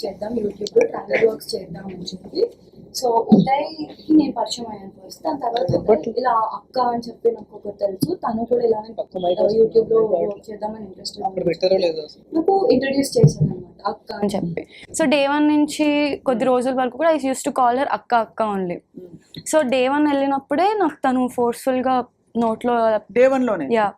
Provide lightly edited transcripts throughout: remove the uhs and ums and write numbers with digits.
చేద్దాం యూట్యూబ్లో travel works చేద్దాం అని చెప్పి. సో ఉదయ్కి నేను పరిచయం అయ్యాను ఫస్ట్. దాని తర్వాత ఉదయ్ ఇలా అక్క అని చెప్పి నాకు ఒకటి తెలుసు, తను కూడా ఇలానే యూట్యూబ్లో వర్క్ చేద్దామని ఇంట్రెస్ట్ నాకు ఇంట్రడ్యూస్ చేశాను అనమాట అక్క అని చెప్పి. సో డే 1 నుంచి కొద్ది రోజుల వరకు కూడా I use to call her అక్క అక్క ఓన్లీ. సో డే 1 వెళ్ళినప్పుడే నాకు తను ఫోర్స్ఫుల్గా నోట్లో డే 1లోనే యా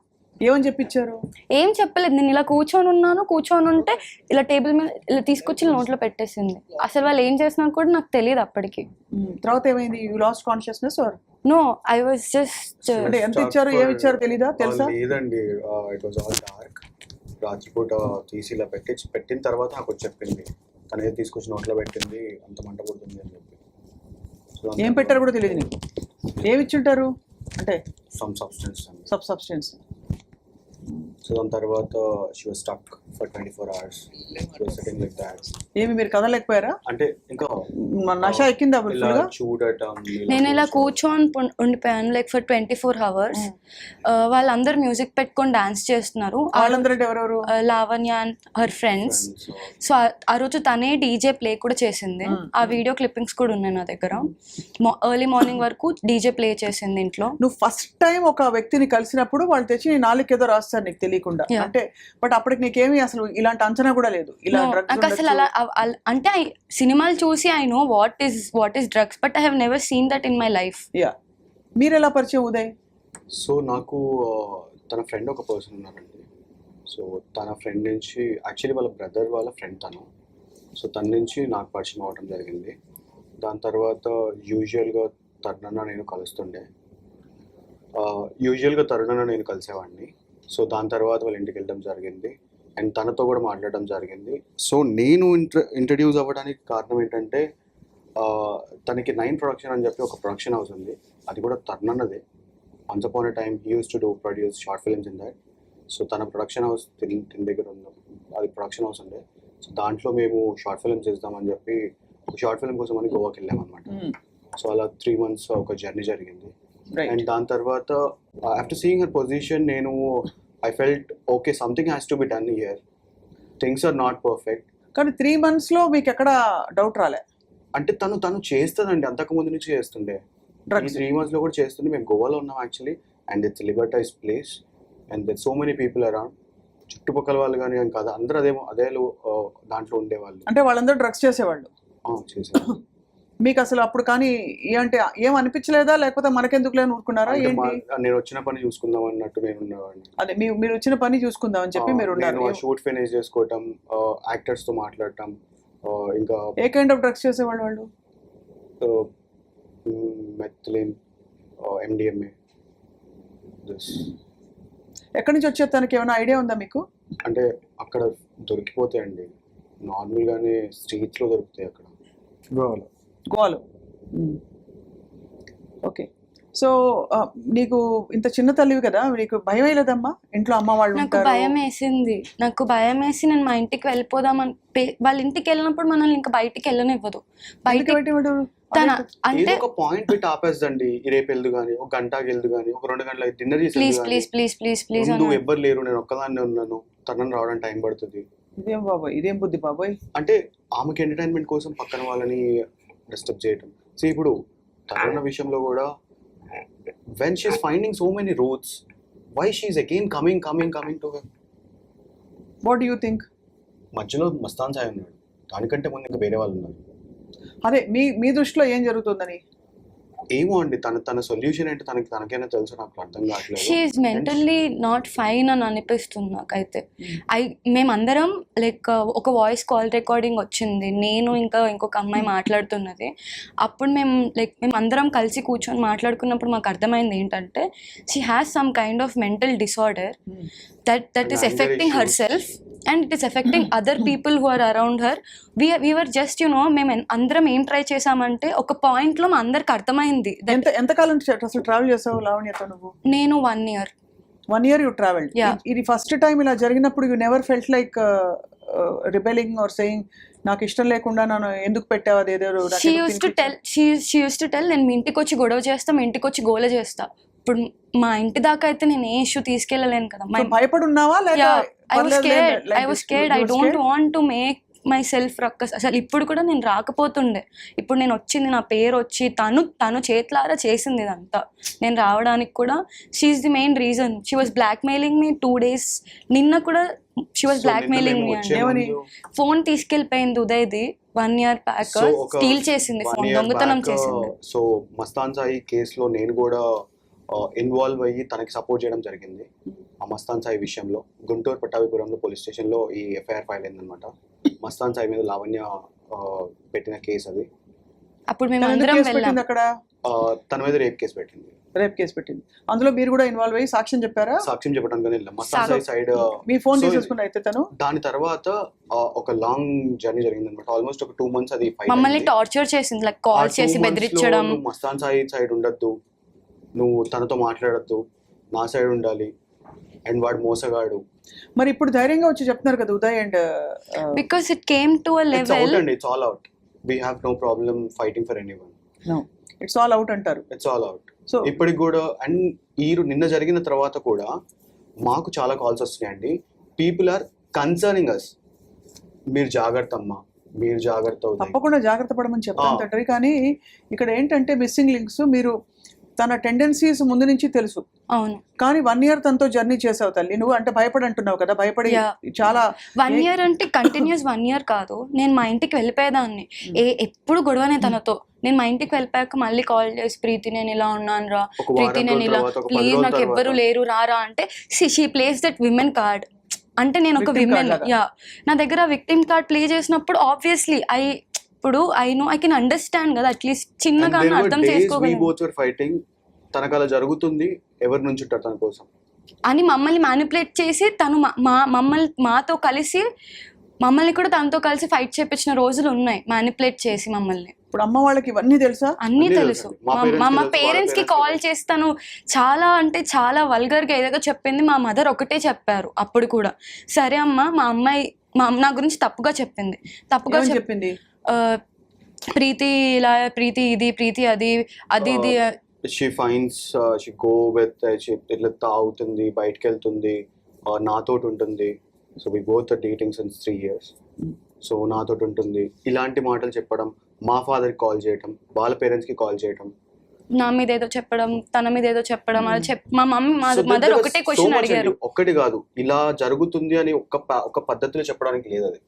ఏమని చెప్పించారు? ఏం చెప్పలేదు, నేను ఇలా కూర్చొని ఉంటే ఇలా టేబుల్ మీద ఇలా తీసుకొచ్చి నోట్లో పెట్టేసింది. అసలు వాళ్ళు ఏం చేస్తున్నారు కూడా నాకు తెలియదు అప్పటికి. తర్వాత ఏమైంది? You lost consciousness or no I was just అంటే ఎంత ఇచ్చారు ఏమి ఇచ్చారు తెలీదా? తెలుసా? లేదండి, ఇట్ వాజ్ ఆల్ డార్క్. రాత్రిపూట తీసి ఇలా పెట్టిన తర్వాత నాకు చెప్పింది, తనే తీసుకొచ్చి నోట్లో పెట్టింది, అంత మంట పుడుతుంది అని చెప్పి. ఏం పెట్టారు కూడా తెలియదు నీకు? ఏమి ఇచ్చుంటారు అంటే? Some substance. సో దాని తర్వాత she was stuck for 24 hours. She was sitting like that. ఏమి మీరు కదలేకపోయారా? అంటే ఇంకా నష ఎక్కిందా ఫుల్గా? చూడటం, నేను ఇలా కూర్చొని ఉండిపోయాను లైక్ ఫర్ 24 hours. వాళ్ళందరూ మ్యూజిక్ పెట్టుకొని డాన్స్ చేస్తున్నారు. వాళ్ళందరూ ఎవరెవరు? Lavanya and her friends. So ఆ రోజు తనే డీజే ప్లే కూడా చేసింది. ఆ వీడియో క్లిప్పింగ్స్ కూడా ఉన్నాయి నా దగ్గర. ఎర్లీ మార్నింగ్ వరకు డీజే ప్లే చేసింది ఇంట్లో. నువ్వు ఫస్ట్ టైం ఒక వ్యక్తిని కలిసినప్పుడు వాళ్ళు తెచ్చి నీ నాలుగు ఏదో రాస్తారు నీకు తెలియకుండా అంటే, బట్ అప్పటికి నీకేమి అసలు ఇలాంటి అంచనా కూడా లేదు ఇలా నాకు అసలు అలా అంటే సినిమాలు చూసి I know what is drugs, but I have never seen that in my life. Yeah, మీరు ఎలా పరిచయం ఉదయ్? సో నాకు తన ఫ్రెండ్ ఒక పర్సన్ ఉన్నారండి. సో తన ఫ్రెండ్ నుంచి యాక్చువల్లీ వాళ్ళ బ్రదర్ వాళ్ళ ఫ్రెండ్ తను. సో తన నుంచి నాకు పరిచయం అవ్వడం జరిగింది. దాని తర్వాత యూజువల్గా తరుణన్న నేను కలుస్తుండే. నేను కలిసేవాడిని. సో దాని తర్వాత వాళ్ళ ఇంటికి వెళ్ళడం జరిగింది అండ్ తనతో కూడా మాట్లాడడం జరిగింది. సో నేను ఇంట్రడ్యూస్ అవ్వడానికి కారణం ఏంటంటే, తనకి 9 ప్రొడక్షన్ అని చెప్పి ఒక ప్రొడక్షన్ హౌస్ ఉంది. అది కూడా తరుణన్నదే. Once upon a time he used to produce short films in that. So తన ప్రొడక్షన్ హౌస్ తిన్ దగ్గర ఉంది, అది ప్రొడక్షన్ హౌస్ ఉండే. సో దాంట్లో మేము షార్ట్ ఫిల్మ్స్ చేద్దామని చెప్పి ఒక షార్ట్ ఫిల్మ్ కోసం అని గోవాకి వెళ్ళామన్నమాట. సో అలా 3 months ఒక జర్నీ జరిగింది. అండ్ దాని తర్వాత ఆఫ్టర్ సీయింగ్ హర్ పొజిషన్ నేను I felt okay, something has to be done here, things are not perfect. కానీ 3 months లో మీకు ఎక్కడ డౌట్ రాలే? అంటే తను చేస్తుందండి, అంతకుముందు నుంచి చేస్తుండే. ఈ 3 months లో కూడా చేస్తుండే. మేము గోవాలో ఉన్నాం actually, and it's liberalised place and there so many people around. చుట్టుపక్కల వాళ్ళు కానీ ఏం కాదు, అందరూ అదే దాంట్లో ఉండేవాళ్ళు. అంటే వాళ్ళందరూ డ్రగ్స్ చేసేవాళ్ళు? చేసేవాళ్ళు. మీకు అసలు అప్పుడు కానీ అంటే ఏం అనిపించలేదా, లేకపోతే మనకెందుకు లేని ఊరుకున్నారా? ఏంటి, నేను వచ్చిన పని చూసుకుందాం అన్నట్టు నేను ఉన్నవాడిని. అదే మీరు వచ్చిన పని చూసుకుందాం అని చెప్పి మీరు ఉన్నారు. షూట్ ఫినిష్ చేసుకోవటం, యాక్టర్స్ తో మాట్లాడటం. ఇంకా ఏ కైండ్ ఆఫ్ డ్రగ్స్ చేసేవాళ్ళు వాళ్ళు? Methylene, MDMA. ఎక్కడి నుంచి వచ్చే తనకి ఏమైనా ఐడియా ఉందా మీకు? అంటే అక్కడ దొరికిపోతాయండి, నార్మల్గానే స్ట్రీట్స్లో దొరుకుతాయి అక్కడ గోవాలో. ఓకే. సో నీకు ఇంత చిన్న తల్లివి కదా, నీకు భయం వేయలేదమ్మా? ఇంట్లో అమ్మ వాళ్ళు నాకు భయం వేసింది. నాకు భయం వేసి నేను మా ఇంటికి వెళ్ళిపోదామని, వాళ్ళ ఇంటికి వెళ్ళినప్పుడు మనల్ని ఇంకా బయటికి వెళ్ళనివ్వదు. బయటికి అంటే ఒక పాయింట్ పెట్టి ఆపేస్తండి, రేపు వెళ్దు కానీ, ఒక గంటకి వెళ్దు కానీ, ఒక 2 గంటలకు డిన్నర్ చేసి ప్లీజ్ ఎవ్వరు లేరు, నేను ఒక్కదాన్నే ఉన్నాను, తనని రావడానికి టైం పడుతుంది. ఇదేం బాబాయ్, ఇదేం బుద్ధి బాబాయ్? అంటే ఆమెకి ఎంటర్టైన్మెంట్ కోసం పక్కన వాళ్ళని డిస్టర్బ్ చేయటం. సో ఇప్పుడు తరుణ విషయంలో కూడా when she is finding so many roads, why she is again coming to her? What do you think? మధ్యలో మస్తాన్ సాయి ఉన్నాడు, దానికంటే ముందు ఇంకా వేరే వాళ్ళు ఉన్నారు. అదే మీ దృష్టిలో ఏం జరుగుతుందని? ఏమో అండి, తన సొల్యూషన్ ఏంటో తనకైనా తెలుసు, నాకు అర్థం కావట్లేదు. She is mentally not fine అని అనిపిస్తుంది నాకైతే. మేమందరం లైక్ ఒక వాయిస్ కాల్ రికార్డింగ్ వచ్చింది, నేను ఇంకా ఇంకొక అమ్మాయి మాట్లాడుతున్నది. అప్పుడు మేము అందరం కలిసి కూర్చొని మాట్లాడుకున్నప్పుడు మాకు అర్థమైంది ఏంటంటే, she has some kind of mental disorder that is affecting herself and it is affecting other people who are around her. We were just మేము అందరం ఏం ట్రై చేసామంటే, ఒక పాయింట్ లో మా అందరికి అర్థమైంది. ఎంతకాలం అసలు ట్రావెల్ చేసావు లావణ్యతో నువ్వు? నేను 1 year. 1 year you traveled? ఇది ఫస్ట్ టైం ఇలా జరిగినప్పుడు you never felt like rebelling or saying నాకు ఇష్టం లేకుండా నన్ను ఎందుకు పెట్టావు అదేదో? she used to tell నేను మీ ఇంటికి వచ్చి గొడవ చేస్తా, మీ ఇంటికి వచ్చి గోల చేస్తా. ఇప్పుడు మా ఇంటి దాకా అయితే నేను ఏ ఇష్యూ తీసుకెళ్ళలేను కదా. భయపడి ఉన్నావా? I was scared. I don't want to make my self ruckus. అసలు ఇప్పుడు కూడా నేను రాకపోతుండే, ఇప్పుడు నేను వచ్చింది, నా పేరు వచ్చి తను చేతులారా చేసింది ఇదంతా. నేను రావడానికి కూడా she's the main reason. She was blackmailing me 2 days. నిన్న కూడా she was blackmailing me అండి. ఫోన్ తీసుకెళ్ళిపోయింది ఉదయ్ది 1 year బ్యాక్. స్టీల్ చేసింది ఫోన్, దొంగతనం చేసింది. సో మస్తాన్ సాయి కేసులో నేను కూడా ఇన్వాల్వ్ అయ్యి తనకి సపోర్ట్ చేయడం జరిగింది. ఆ మస్తాన్ సాయి విషయంలో గుంటూరు పట్టాభిపురంలో పోలీస్ స్టేషన్లో ఈ ఎఫ్ఐఆర్ ఫైల్ అయిందనమాట. మస్తాన్ సాయి మీద లావణ్య పెట్టిన కేసు అది. అప్పుడు మేము అందరం వెళ్ళాం. అక్కడ తన మీద రేప్ కేసు పెట్టింది. రేప్ కేసు పెట్టింది. అందులో మీరు కూడా ఇన్వాల్వ్ అయ్యి సాక్ష్యం చెప్పారా? సాక్ష్యం చెప్పడానికి వెళ్ళాం. మస్తాన్ సాయి సైడ్ మీ ఫోన్ తీసేసుకుని అయితే తను దాని తర్వాత ఒక లాంగ్ జర్నీ జరిగింది అనమాట. ఆల్మోస్ట్ ఒక 2 months అది మమ్మల్ని టార్చర్ చేసింది, లైక్ కాల్ చేసి బెదిరించడం. మస్తాన్ సాయి సైడ్ ఉండొద్దు, నువ్వు తనతో మాట్లాడద్దు, నా సైడ్ ఉండాలి, అండ్ వాడు మోసగాడు. మరి ఇప్పుడు ధైర్యంగా వచ్చి చెప్తున్నారు కదా Uday and because it came to a level. It's all out. We have no problem fighting for anyone. No it's all out అంటారు. It's all out. సో ఇప్పటికి కూడా అండ్ నిన్న జరిగిన తర్వాత కూడా మాకు చాలా కాల్స్ వస్తున్నాయండి. People are concerning us. మీరు జాగ్రత్త అమ్మా, మీరు జాగ్రత్త. తప్పకుండా జాగ్రత్త పడమని చెప్తాను తండ్రి. కానీ ఇక్కడ ఏంటంటే మిస్సింగ్ లింక్స్. మీరు తన టెండెన్సీస్ ముందు నుంచి తెలుసు. అవును. కానీ 1 year తనతో జర్నీ చేసావు తల్లి. నువ్వు అంటే భయపడి అంటున్నావు కదా, భయపడి చాలా. 1 year అంటే కంటిన్యూస్ 1 year కాదు. నేను మా ఇంటికి వెళ్ళిపోయేదాన్ని, ఎప్పుడు గొడవనే తనతో. నేను మా ఇంటికి వెళ్ళిపోయాక మళ్ళీ కాల్ చేసి, ప్రీతి నేను ఇలా ఉన్నాను రా, ప్రీతి నేను ఇలా, ప్లీజ్ నాకు ఎవ్వరు లేరు రారా అంటే, she place that women card. అంటే నేను ఒక విమెన్, నా దగ్గర విక్టిమ్ కార్డ్ ప్లే చేసినప్పుడు ఆబ్వియస్లీ ఇప్పుడు ఐ కెన్ అండర్స్టాండ్ కదా, అట్లీస్ట్ చిన్నగా అర్థం చేసుకోగలను. తనకు అలా జరుగుతుంది, ఎవరి నుంచి ఉంటారు తన కోసం అని మమ్మల్ని మ్యానిపులేట్ చేసి తను మాతో కలిసి మమ్మల్ని కూడా తనతో కలిసి ఫైట్ చేపించిన రోజులు ఉన్నాయి, మ్యానిపులేట్ చేసి మమ్మల్ని. ఇప్పుడు అమ్మ వాళ్ళకి ఇవన్నీ తెలుసా? అన్నీ తెలుసు. మా పేరెంట్స్ కి కాల్ చేస్తాను, చాలా అంటే చాలా వల్గర్ గా ఏదో చెప్పింది. మా మదర్ ఒకటే చెప్పారు అప్పుడు కూడా, సరే అమ్మ, మా అమ్మాయి నా గురించి తప్పుగా చెప్పింది. తప్పుగా చెప్పింది, ప్రీతి ఇలా, ప్రీతి ఇది, ప్రీతి అది ఇది. She fines, she go with, ఇట్లా తాగుతుంది, బయటకు వెళ్తుంది, నాతోటి ఉంటుంది. So we both are dating since 3 years. సో నాతోటి ఉంటుంది, ఇలాంటి మాటలు చెప్పడం. మా ఫాదర్కి కాల్ చేయటం, వాళ్ళ పేరెంట్స్కి కాల్ చేయటం, నా మీద ఏదో చెప్పడం, తన మీద ఏదో చెప్పడం. మా మమ్మీ మదర్ ఒకటే క్వశ్చన్ అడిగారు. ఒక్కటి కాదు, ఇలా జరుగుతుంది అని ఒక పద్ధతిలో చెప్పడానికి లేదు. అది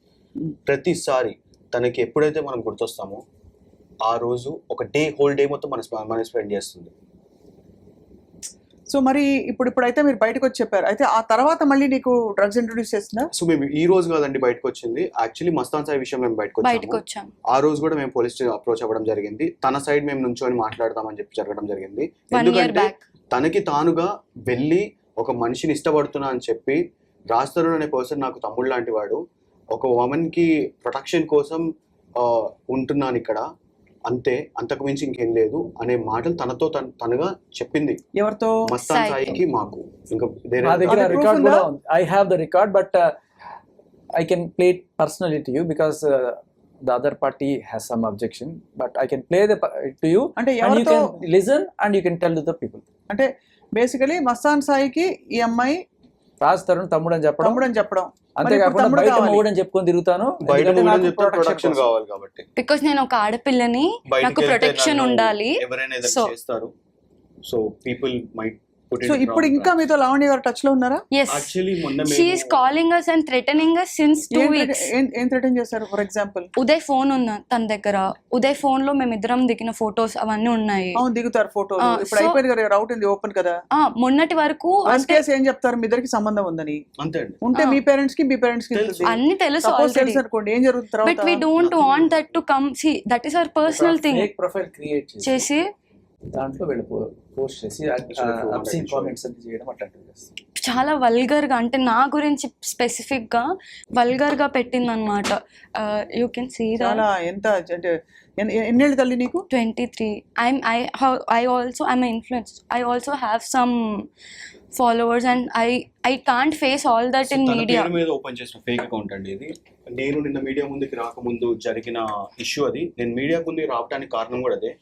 ప్రతిసారి తనకి ఎప్పుడైతే మనం గుర్తొస్తామో ఆ రోజు ఒక హోల్ డే మొత్తం మనం స్పెండ్ చేస్తుంది. సో మరి ఇప్పుడైతే మీరు బయటకు వచ్చి చెప్పారు, అయితే ఆ తర్వాత మళ్ళీ నీకు డ్రగ్స్ ఇంట్రొడ్యూస్ చేస్తున్నా? సో మేము ఈ రోజు కాదండి బయటకు వచ్చింది. యాక్చువల్లీ మస్తాన్ సాయి విషయం మేము బయటకు వచ్చాం. ఆ రోజు కూడా మేము పోలీస్ స్టేషన్ అప్రోచ్ అవ్వడం జరిగింది. తన సైడ్ మేము నుంచొని మాట్లాడతామని చెప్పి జరగడం జరిగింది. ఎందుకంటే తనకి తానుగా వెళ్ళి ఒక మనిషిని ఇష్టపడుతున్నా అని చెప్పి, రాజ్ తరుణ్ అనే పర్సన్ నాకు తమ్ముడు లాంటి వాడు, ఒక ఉమెన్ కి ప్రొటెక్షన్ కోసం ఉంటున్నాను ఇక్కడ, అంతే, అంతకు మించి ఇంకేం లేదు అనే మాటలు తనతో తనగా చెప్పింది. ఎవరితో? మస్తాన్ సాయికి, మాకు. ఇంకా I have the record, but I can play it personally to you because the other party has some objection, but I can play to you and you can listen and you can tell to the people. అంటే basically Mastan సాయికి ఈ అమ్మాయి రాజ్ తరుణ్ తమ్ముడు అని చెప్పడం, అంతేకాకుండా బయట మొగుడని చెప్పుకొని తిరుగుతాను, ప్రొటెక్షన్ కావాలి కాబట్టి. బికాజ్ నేను ఒక ఆడపిల్లని, నాకు ప్రొటెక్షన్ ఉండాలి. ఎవరైనా ఏదైనా చేస్తారు, సో పీపుల్ మైట్. సో ఇప్పుడు ఇంకా మీతో లావణ్య గారు టచ్ లో ఉన్నారా? yes, actually మొన్న she is calling us and threatening us since 2 weeks. ఏం థ్రెటన్ చేశారు? ఫర్ ఎగ్జాంపుల్ ఉదయ్ ఫోన్ ఉన్న తన దగ్గర, ఉదయ్ ఫోన్ లో మేమిద్దరం దిగిన ఫోటోస్ అవన్నీ ఉన్నాయి. అవును, దిగుతారు ఫోటోలు. ఇప్పుడు అయిపోయింది కదా, రౌట్ ఉంది ఓపెన్ కదా. మొన్నటి వరకు ఏం చెప్తారు, మీ ఇద్దరికి సంబంధం ఉందని. అంతే ఉంటే మీ పేరెంట్స్ కి అన్ని తెలుసు అనుకోండి, ఏం జరుగుతుంది. But we don't want that to come, see that is our personal thing. Fake profile create చేసి దాంట్లో పోస్ట్ చేసి అబ్సీన్ కామెంట్స్ అన్ని చేయడం అట్లాంటివి చేస్తారు. చాలా వల్గర్ గా, అంటే నా గురించి స్పెసిఫిక్ గా వల్గర్ గా పెట్టింది అనమాట. యూ కెన్ సీ చాలా. ఎంత అంటే ఎన్నేళ్ళు తల్లి నీకు? 23. I also am an influencer. I also have some followers and I can't face all that in media. తన మీద ఓపెన్ చేసిన ఫేక్ అకౌంట్ అండి ఇది. నేను నిన్న మీడియా ముందుకి రాకముందు జరిగిన ఇష్యూ అది. నేను మీడియా ముందుకు రావడానికి కారణం కూడా అదే.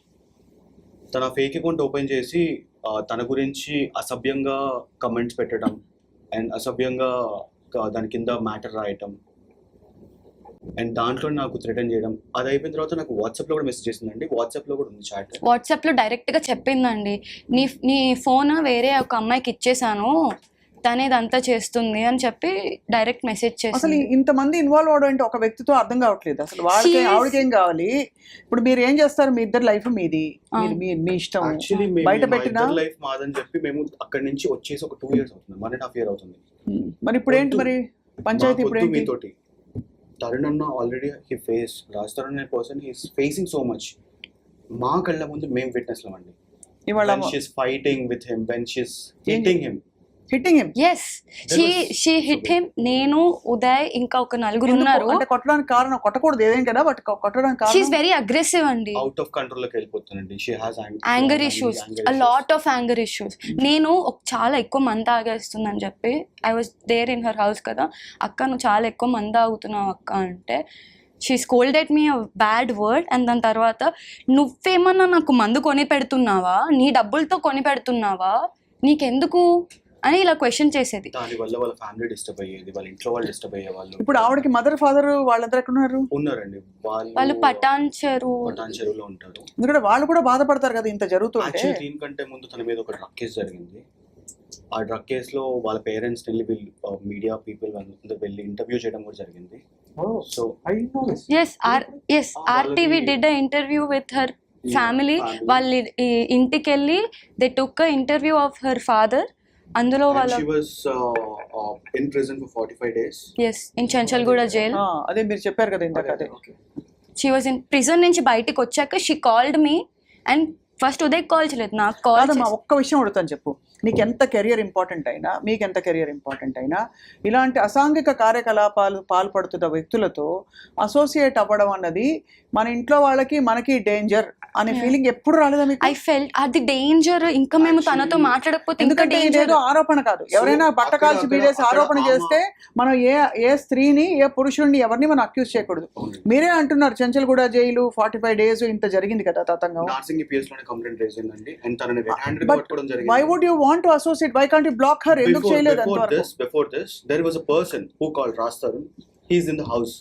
తన ఫేక్ అకౌంట్ ఓపెన్ చేసి తన గురించి అసభ్యంగా కమెంట్స్ పెట్టడం అండ్ అసభ్యంగా దాని కింద మ్యాటర్ రాయటం. అండ్ దాంట్లో నాకు థ్రెటన్ చేయడం, అది అయిపోయిన తర్వాత నాకు వాట్సాప్లో కూడా మెసేజ్ చేసిందండి. వాట్సాప్లో కూడా ఉంది చాట్. వాట్సాప్లో డైరెక్ట్గా చెప్పిందండి, నీ ఫోన్ వేరే ఒక అమ్మాయికి ఇచ్చేసాను, తనే ఇదంతా చేస్తుంది అని చెప్పి డైరెక్ట్ మెసేజ్ అసలు చేసింది. ఇంతమంది ఇన్వాల్వ్ అవడం అంటే ఒక వ్యక్తితో అర్థం కావట్లేదు అసలు. వాళ్ళకి She is- ఆవిడకేం కావాలి? ఇప్పుడు మీరు ఏం చేస్తారు? మీ ఇద్దరు లైఫ్ మీది, మీ ఇష్టం. యాక్చువల్లీ బయట పెట్టినా లైఫ్ మాదని చెప్పి మేము అక్కడి నుంచి వచ్చేసి ఒక 2 years అవుతుంది, 1.5 year అవుతుంది. మరి ఇప్పుడు ఏంటి మరి పంచాయతీ? ఇప్పుడు ఏంటి? మీతోటి తరుణ్ అన్న ఆల్రెడీ రాజ్ తరుణ్ అనే person he's facing so much. మా కళ్ళ ముందు మేము విట్నెస్లం అండి. ఇవాళ when she's fighting with him, when she's hitting him. Hitting him. Yes, she hit him. నేను, ఉదయ్, ఇంకా ఒక నలుగురు ఉన్నారు. అంటే కొట్టడానికి కారణం, కొట్టకూడదు ఏదేం కదా, బట్ కొట్టడానికి షీఈస్ కారణం వెరీ అగ్రెసివ్ అండి. అవుట్ ఆఫ్ కంట్రోల్ లోకి వెళ్ళిపోతుందండి. She has anger issues, a lot of anger issues. నేను చాలా ఎక్కువ మంది తాగేస్తుందని చెప్పి, I was there in her house కదా, అక్క నువ్వు చాలా ఎక్కువ మంది తాగుతున్నావు అక్క అంటే, she scolded me a bad word. And దాని తర్వాత నువ్వేమన్నా నాకు మందు కొని పెడుతున్నావా, నీ డబ్బులతో కొని పెడుతున్నావా, నీకెందుకు అని ఇలా క్వశ్చన్ చేసేది. దాని వల్ల వాళ్ళ ఫ్యామిలీ డిస్టర్బ్ అయ్యేది, వాళ్ళ ఇంట్లో వాళ్ళు డిస్టర్బ్ అయ్యేవాళ్ళు. ఇప్పుడు ఆవిడకి మదర్ ఫాదర్ వాళ్ళందరూ ఎక్కడ ఉన్నారు? ఉన్నారండి, వాళ్ళు పటాన్ చెరువులో ఉంటారు. ఎందుకంటే వాళ్ళు కూడా బాధపడతారు కదా ఇంత జరుగుతుంటే. యాక్చువల్లీ దీనికంటే ముందు తన మీద ఒక డ్రగ్ కేసు జరిగింది. ఆ డ్రగ్ కేసులో వాళ్ళ పేరెంట్స్ వెళ్ళి మీడియా పీపుల్ అందరూ వెళ్ళి ఇంటర్వ్యూ చేయడం కూడా జరిగింది. So yes RTV did a interview with her family. వాళ్ళ ఇంటికి వెళ్ళి they took a interview of her father. అందులో వాళ్ళ she was in prison for 45 days. Yes, in Chanchalguda jail. అదే మీరు చెప్పారు కదా ఇందాక. అదే షీ వాజ్ ఇన్ ప్రిజన్ నుంచి బయటికి వచ్చాక she called me. And first Uday call చేయలేదు, నాకు కాల్ కాదమ్మా, ఒక్క విషయం అడుగుతాను చెప్పు. నీకు ఎంత కెరియర్ ఇంపార్టెంట్ అయినా, మీకు ఎంత కెరియర్ ఇంపార్టెంట్ అయినా, ఇలాంటి అసాంఘిక కార్యకలాపాలు పాల్పడుతున్న వ్యక్తులతో అసోసియేట్ అవ్వడం అన్నది మన ఇంట్లో వాళ్ళకి మనకి డేంజర్ అనే ఫీలింగ్ ఎప్పుడు రాలేదా మీకు? ఐ ఫెల్ట్ అది డేంజర్. ఇంకా మేము తనతో మాట్లాడకపోతే ఇంకా ఎందుకంటే డేంజర్. ఇదేదో ఆరోపణ కాదు. ఎవరైనా బట్ట కాల్చి బీడేసి ఆరోపణ చేస్తే మనం ఏ స్త్రీని, ఏ పురుషుడిని, ఎవరిని మనం అక్యూజ్ చేయకూడదు. మీరే అంటున్నారు చెంచల్గూడ జైలు 45 days ఇంత జరిగింది కదా తతంగం. నార్సింగ్ పిఎస్ లోనే కంప్లైంట్ రేజ్ అయిందండి. అండ్ తనని రెడ్ హ్యాండెడ్ పట్టుకోవడం జరిగింది. Why would you want to associate? Why can't you block her? ఎందుకు చేయలేదు అంతవరకు? Before this there was a person who called Raj Tarun. He is in the house.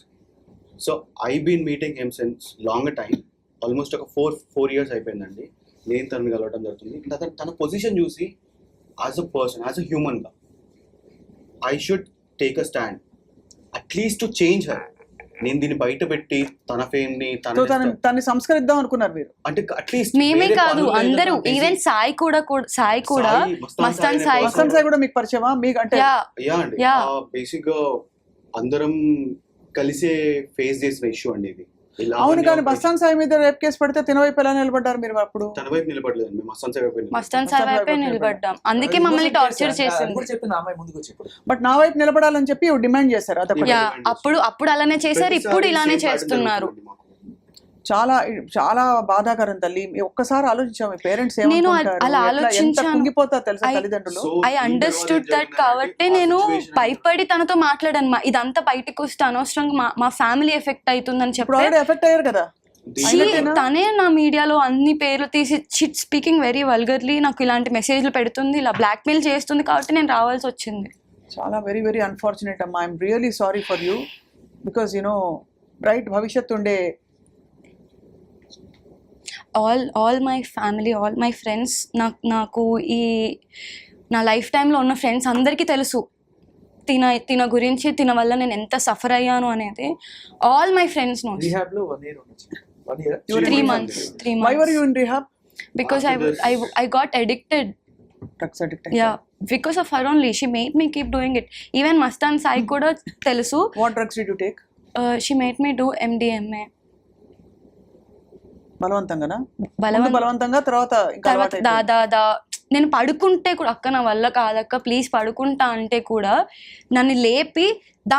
So I've been meeting him since longer time. Almost ఒక 4 years అయిపోయిందండి. నేను తనని కలవడం జరుగుతుంది. తన పొజిషన్ చూసి as a person, as a human గా I should take a stand at least to change her. నేను దీన్ని బయట పెట్టి తన ఫేమ్ ని తనని సంస్కరిద్దాం అనుకున్నారు మీరు? అంటే అట్లీస్ట్ మేమే కాదు, అందరూ, ఈవెన్ సాయి కూడా మస్తాన్ సాయి కూడా మీకు పరిచయమా? మీకు అంటే యా అండి, బేసిక్ గా అందరం కలిసే ఫేస్ చేసిన ఇష్యూ అండి ఇది. అవును, కానీ మస్తాన్ సాయి మీద రేప్ కేసు పడితే తిన వైపు ఎలా నిలబడ్డారు మీరు? అప్పుడు తన వైపు నిలబడలేదు, మేము మస్తాన్ సాయి వైపే నిలబడ్డాం. అందుకే మమ్మల్ని టార్చర్ చేసింది. బట్ నా వైపు నిలబడాలని చెప్పి డిమాండ్ చేశారు. అప్పుడు అలానే చేశారు, ఇప్పుడు ఇలానే చేస్తున్నారు. చాలా చాలా బాధాకరం తల్లి. ఒక్కసారి ఆలోచించాము, పేరెంట్స్ నేను అలా ఆలోచించాను. కుంగిపోతారు తెలుసా తల్లిదండ్రులు. I understood that. కాబట్టి నేను భయపడి తనతో మాట్లాడాను. ఇదంతా బయటకు వస్తే అనవసరంగా మా ఫ్యామిలీ ఎఫెక్ట్ అవుతుందని చెప్పి ఎఫెక్ట్ అయ్యారు కదా. తనే నా మీడియాలో అన్ని పేర్లు తీసి స్పీకింగ్ వెరీ వల్గర్లీ నాకు ఇలాంటి మెసేజ్లు పెడుతుంది, ఇలా బ్లాక్మెయిల్ చేస్తుంది. కాబట్టి నేను రావాల్సి వచ్చింది. చాలా వెరీ వెరీ అన్ఫార్చునేట్ అమ్మా. I'm really sorry for you. Because you know bright భవిష్యత్తు ఉండే all my family, all my friends, నాకు ఈ నా లైఫ్ టైంలో ఉన్న ఫ్రెండ్స్ అందరికీ తెలుసు తిన గురించి, తిన వల్ల నేను ఎంత సఫర్ అయ్యాను అనేది. All my friends know. 3 months. Why were you in rehab? Because I got addicted. Drugs addict. Yeah, because of her only. She made me keep doing it. Even Mastan Sai kuda telusu. What drugs did you take? She made me do MDMA. బలవంతంగానా? బలవంతంగా. తర్వాత దాదా నేను పడుకుంటే కూడా, అక్క నా వల్ల కాదక్క please పడుకుంటా అంటే కూడా నన్ను లేపి దా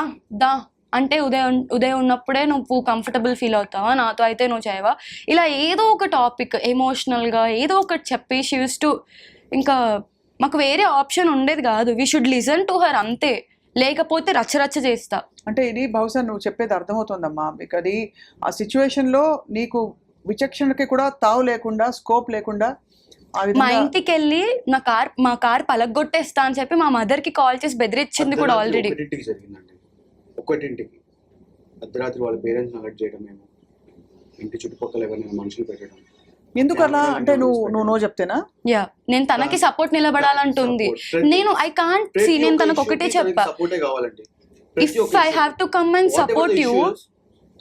అంటే ఉదయం ఉన్నప్పుడే నువ్వు కంఫర్టబుల్ ఫీల్ అవుతావా, నాతో అయితే నువ్వు చేయవా, ఇలా ఏదో ఒక టాపిక్ ఎమోషనల్గా ఏదో ఒకటి చెప్పి షీ యూస్ టు, ఇంకా మాకు వేరే ఆప్షన్ ఉండేది కాదు. We should listen to her అంతే, లేకపోతే రచ్చరచ్చ చేస్తా. అంటే ఇది బహుశా నువ్వు చెప్పేది అర్థమవుతుందమ్మా. మీకు అది ఆ సిచ్యువేషన్లో నీకు విచక్షణకి కూడా తావు లేకుండా, స్కోప్ లేకుండా మా ఇంటికి వెళ్ళి మా కార్ పలగొట్టేస్తా అని చెప్పి మా మదర్ కి కాల్ చేసి బెదిరించింది కూడా ఆల్రెడీ. ఒకటింటికి అర్ధరాత్రి వాళ్ళ పేరెంట్స్ అలర్ట్ చేయడం, మేము ఇంటి చుట్టుపక్కల ఎవరైనా మనుషులు పెట్టడం. ఎందుకు అలా అంటే నువ్వు చెప్తేనా? యా, నేను తనకి సపోర్ట్ నిలబడాలంటుంది. నేను ఐ కాంట్ సీ, నేను తనకు ఒకటే చెప్పా, సపోర్టే కావాలండి. If I have to come and support you,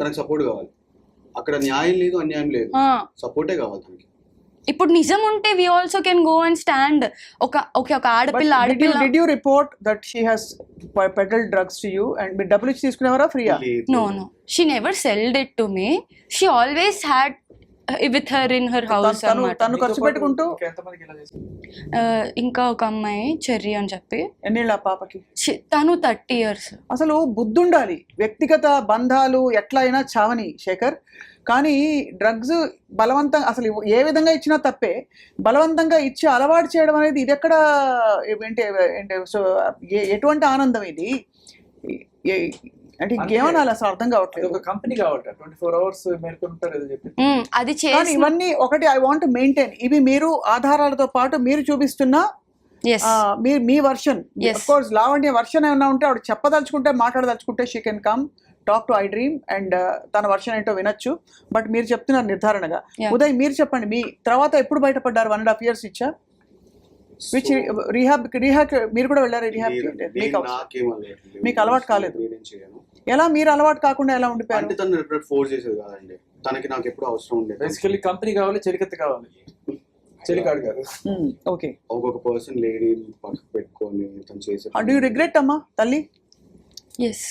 తనకు సపోర్ట్ కావాలి. అక్కడ న్యాయం లేదు, అన్యాయం లేదు, సపోర్టే కావాలి తనకి. ఇప్పుడు నిజం ఉంటే we also can go and stand. ఒక ఆడపిల్ల Did you report that she has peddled drugs to you and మీరు డబ్బులు ఇచ్చి తీసుకునేవారా ఫ్రీయా? No, she never sold it to me. She always had with her in her house అన్నమాట. తను ఖర్చు పెట్టుకుంటూ. ఎంతమందికి ఇలా చేశారు? ఇంకా ఒక అమ్మాయి చెర్రీ అని చెప్పి, ఎన్నేళ్ళ ఆ పాపకి? తను 30 years. అసలు బుద్ధి ఉండాలి. వ్యక్తిగత బంధాలు ఎట్లా అయినా చావని శేఖర్, కానీ డ్రగ్స్ బలవంతంగా అసలు ఏ విధంగా ఇచ్చినా తప్పే. బలవంతంగా ఇచ్చి అలవాటు చేయడం అనేది ఇది ఎక్కడ సో ఎటువంటి ఆనందం ఇది? అంటే ఇంకేమన్నా అసలు అర్థం కావట్లేదు. ఒక కంపెనీ కావాలి 24 hours మేల్కొంటారు ఏదో చెప్పి. అది కానీ ఇవన్నీ ఒకటి ఐ వాంట్ మెయింటైన్. ఇవి మీరు ఆధారాలతో పాటు మీరు చూపిస్తున్న మీ version. Of course Lavanya version ఏమన్నా ఉంటే ఆవిడ చెప్పదలుచుకుంటే మాట్లాడదలుచుకుంటే she can come talk to I dream and తన వర్షన్ ఏంటో వినొచ్చు. బట్ మీరు చెప్తున్నారు నిర్ధారణగా. ఉదయ్ మీరు చెప్పండి, మీ తర్వాత ఎప్పుడు బయటపడ్డారు? 1.5 years ఇచ్చా. విచ్ రీహాబ్ మీరు కూడా వెళ్ళారు రీహాబ్? మీకు అలవాటు కాలేదు. ఎలా మీరు అలవాటు కాకుండా ఎలా ఉండిపోయారు? అంటే తను ఫోర్స్ చేసేది కాదండి, తనకి నాకు ఎప్పుడు అవసరం ఉండేది. బేసికల్లీ కంపెనీ కావాలి, చెలికత్తి కావాలి, చెలికాడు కాదు. ఓకే, ఒక్కొక్క పర్సన్ లేడీ పక్కకు పెట్టుకొని తను చేసే. డూ యూ రిగ్రెట్ అమ్మా తల్లి? Yes.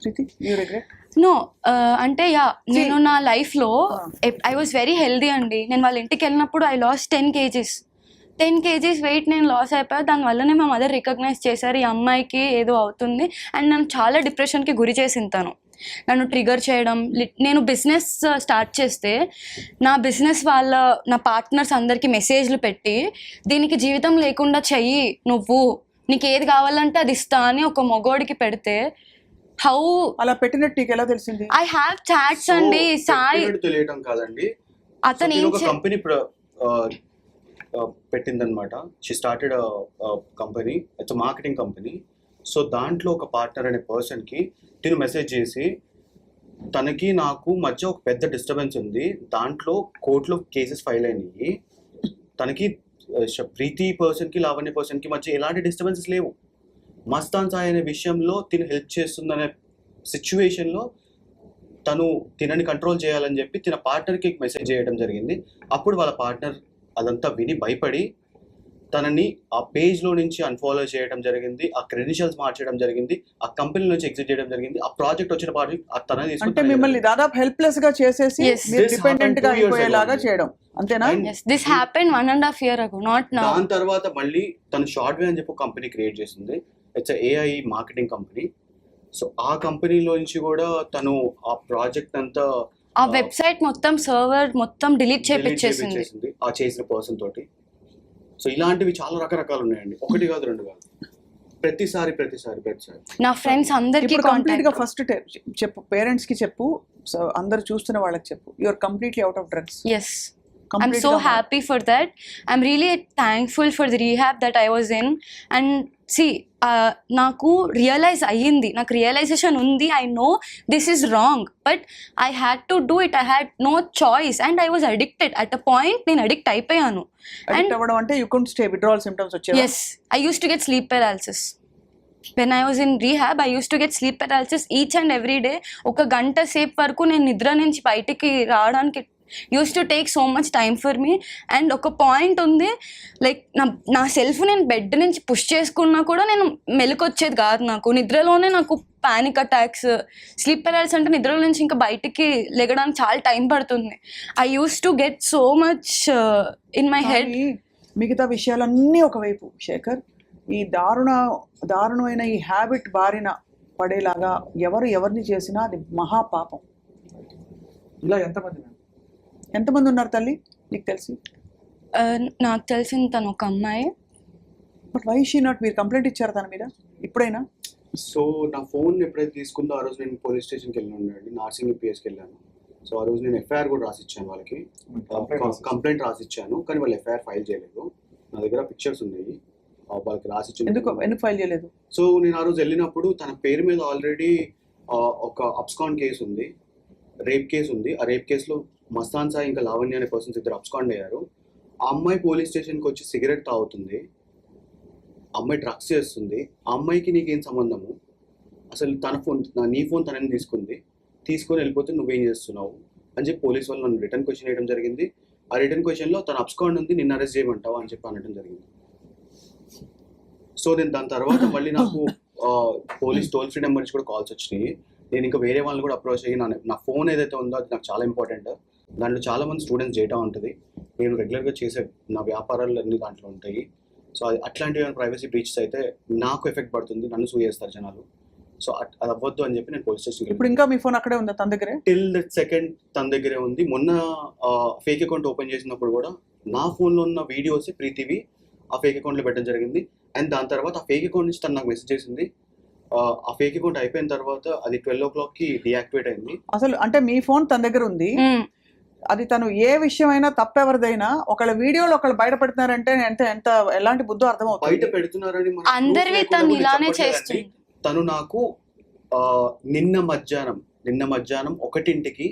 Preethi, you regret? No, అంటే నేను నా లైఫ్లో ఐ వాజ్ వెరీ హెల్దీ అండి. నేను వాళ్ళ ఇంటికి వెళ్ళినప్పుడు ఐ లాస్ట్ 10 kgs వెయిట్ నేను లాస్ అయిపోయా. దానివల్లనే మా మదర్ రికగ్నైజ్ చేశారు, ఈ అమ్మాయికి ఏదో అవుతుంది. అండ్ నన్ను చాలా డిప్రెషన్కి గురి చేసింది తను, నన్ను ట్రిగర్ చేయడం. నేను బిజినెస్ స్టార్ట్ చేస్తే నా పార్ట్నర్స్ అందరికీ మెసేజ్లు పెట్టి, దీనికి జీవితం లేకుండా చెయ్యి, నువ్వు నీకు ఏది కావాలంటే అది ఇస్తా అని ఒక మగోడికి పెడితే, హౌ అలా పెట్టినట్టు నీకు ఎలా తెలిసింది? ఐ హ్యావ్ చాట్స్ అండి. సాయి తెలియటం కాదండి, అతను కంపెనీ పెట్టిందనమాట. She started company, it's marketing company. So దాంట్లో ఒక పార్ట్నర్ అనే పర్సన్కి తిను మెసేజ్ చేసి, తనకి నాకు మధ్య ఒక పెద్ద డిస్టర్బెన్స్ ఉంది, దాంట్లో కోర్టులో కేసెస్ ఫైల్ అయినాయి, తనకి ప్రీతి పర్సన్కి లావణ్య పర్సన్కి మధ్య ఎలాంటి డిస్టర్బెన్సెస్ లేవు, మస్తాన్ సాయి అనే విషయంలో తిను హెల్ప్ చేస్తుందనే సిచ్యువేషన్లో తను తినని కంట్రోల్ చేయాలని చెప్పి తిన పార్ట్నర్కి మెసేజ్ చేయడం జరిగింది. అప్పుడు వాళ్ళ పార్ట్నర్ అదంతా విని భయపడి తనని ఆ పేజ్లో నుంచి అన్ఫాలో చేయడం జరిగింది, ఆ క్రెడెన్షియల్స్ మార్చడం జరిగింది, ఆ కంపెనీ నుంచి ఎగ్జిట్ చేయడం జరిగింది. ఆ ప్రాజెక్ట్ వచ్చిన ప్రాజెక్ట్ తన అంటే మిమ్మల్ని దాదాపు హెల్ప్లెస్ గా చేసేసి డిపెండెంట్ గా అయిపోయేలాగా చేయడం, అంతేనా? This happened 1.5 year ago, not now. దాని తర్వాత మళ్ళీ తను షార్ట్ వే అని చెప్పి కంపెనీ క్రియేట్ చేసింది. It's AI marketing company. So ఆ కంపెనీలో నుంచి కూడా తను ఆ ప్రాజెక్ట్ అంతా, ఆ వెబ్సైట్ మొత్తం సర్వర్ మొత్తం డిలీట్ చేపించేసింది ఆ చేసిన పర్సన్ తోటి. సో ఇలాంటివి చాలా రకరకాలు ఉన్నాయండి, ఒకటి కాదు రెండు కాదు, ప్రతిసారి నా ఫ్రెండ్స్ అందరికీ కంప్లీట్ గా ఫస్ట్ చెప్పు, పేరెంట్స్ కి చెప్పు, సో అందరు చూస్తున్న వాళ్ళకి చెప్పు, you are completely out of drugs. yes, I'm so happy for that. I'm really thankful for the rehab that I was in. And see, నాకు రియలైజ్ అయ్యింది, నాకు రియలైజేషన్ ఉంది. I know this is wrong, but I had to do it. I had no choice and I was addicted. At a point నేను addict అయిపోయాను. Addict అవ్వడం అంటే you couldn't stay, withdrawal symptoms వచ్చేవా? Yes, I used to get sleep paralysis. When I was in rehab, I used to get sleep paralysis each and every day. ఒక గంట సేపు వరకు నేను నిద్ర నుంచి బయటికి రావడానికి used to take so much time for me. And ఒక పాయింట్ ఉంది, లైక్ నా సెల్ఫ్ నేను బెడ్ నుంచి పుష్ చేసుకున్నా కూడా నేను మెలకొచ్చేది కాదు. నాకు నిద్రలోనే నాకు పానిక్ అటాక్స్, స్లీప్ పెరాలిసిస్ అంటే నిద్రలో నుంచి ఇంకా బయటికి లెగడానికి చాలా టైం పడుతుంది. I use to get so much in my head. మిగతా విషయాలన్నీ ఒకవైపు శేఖర్, ఈ దారుణమైన ఈ హ్యాబిట్ బారిన పడేలాగా ఎవరిని చేసినా అది మహాపాపం. ఇలా ఎంతమంది ఉన్నారు తల్లి నీకు తెలిసి? నాకు తెలిసిన తను ఒక అమ్మాయి. బట్ వై షీ నాట్, మీరు కంప్లైంట్ ఇచ్చారు తన మీద ఇప్పుడైనా? సో నా ఫోన్ ఎప్పుడైతే తీసుకుందో ఆ రోజు నేను పోలీస్ స్టేషన్కి వెళ్ళి ఉండండి, నార్సింగ్ పిఎస్కి వెళ్ళాను. సో ఆ రోజు నేను ఎఫ్ఐఆర్ కూడా రాసిచ్చాను, వాళ్ళకి కంప్లైంట్ రాసిచ్చాను, కానీ వాళ్ళు ఎఫ్ఐఆర్ ఫైల్ చేయలేదు. నా దగ్గర పిక్చర్స్ ఉన్నాయి, వాళ్ళకి రాసిచ్చాను. ఎందుకు ఫైల్ చేయలేదు? సో నేను ఆ రోజు వెళ్ళినప్పుడు తన పేరు మీద ఆల్రెడీ ఒక అబ్స్కాండ్ కేసు ఉంది, రేప్ కేసు ఉంది. ఆ రేప్ కేసులో మస్తాన్ సాయి ఇంకా లావణ్య అనే పర్సన్స్ ఇద్దరు అబ్స్కాండ్ అయ్యారు. ఆ అమ్మాయి పోలీస్ స్టేషన్కి వచ్చి సిగరెట్ తాగుతుంది, ఆ అమ్మాయి డ్రగ్స్ చేస్తుంది. ఆ అమ్మాయికి నీకేం సంబంధము? అసలు తన ఫోన్, నీ ఫోన్ తనని తీసుకొని వెళ్ళిపోతే నువ్వేం చేస్తున్నావు అని చెప్పి పోలీస్ వాళ్ళు నన్ను రిటర్న్ క్వశ్చన్ వేయడం జరిగింది. ఆ రిటర్న్ క్వశ్చన్లో తన అబ్స్కాండ్ ఉంది, నిన్ను అరెస్ట్ చేయమంటావా అని చెప్పి అనడం జరిగింది. సో నేను దాని తర్వాత మళ్ళీ నాకు పోలీస్ టోల్ ఫ్రీ నెంబర్ నుంచి కూడా కాల్స్ వచ్చినాయి. నేను ఇంకా వేరే వాళ్ళని కూడా అప్రోచ్ అయ్యి నా ఫోన్ ఏదైతే ఉందో అది నాకు చాలా ఇంపార్టెంట్. దాంట్లో చాలా మంది స్టూడెంట్స్ డేటా ఉంటుంది, నేను రెగ్యులర్గా చేసే నా వ్యాపారాలు అన్ని దాంట్లో ఉంటాయి. సో అట్లాంటివి ప్రైవసీ బ్రీచెస్ అయితే నాకు ఎఫెక్ట్ పడుతుంది, నన్ను సూ చేస్తారు జనాలు. సో అది అవ్వద్దు అని చెప్పి నేను పోలీస్ స్టేషన్. ఇప్పుడు ఇంకా మీ ఫోన్ అక్కడే ఉందా తన దగ్గరే? టిల్ దట్ సెకండ్ తన దగ్గరే ఉంది. మొన్న ఫేక్ అకౌంట్ ఓపెన్ చేసినప్పుడు కూడా నా ఫోన్లో ఉన్న వీడియోస్ ప్రీతివి ఆ ఫేక్ అకౌంట్లో పెట్టడం జరిగింది. అండ్ దాని తర్వాత ఆ ఫేక్ అకౌంట్ నుంచి తను నాకు మెసేజ్ చేసింది. ఆ ఫేక్ అకౌంట్ అయిపోయిన తర్వాత అది 12 o'clockకి డియాక్టివేట్ అయింది. అసలు అంటే మీ ఫోన్ తన దగ్గర ఉంది, అది తను ఏ విషయమైనా తప్పెవరిదైనా ఒకళ్ళ వీడియోలు ఒకళ్ళు బయట పెడుతున్నారంటే ఎంత ఎలాంటి బుద్ధో అర్థమవుతుంది. బయట పెడుతున్నారని అందరివి తను ఇలానే చేస్తుంది. తను నాకు నిన్న మధ్యాహ్నం 1:00కి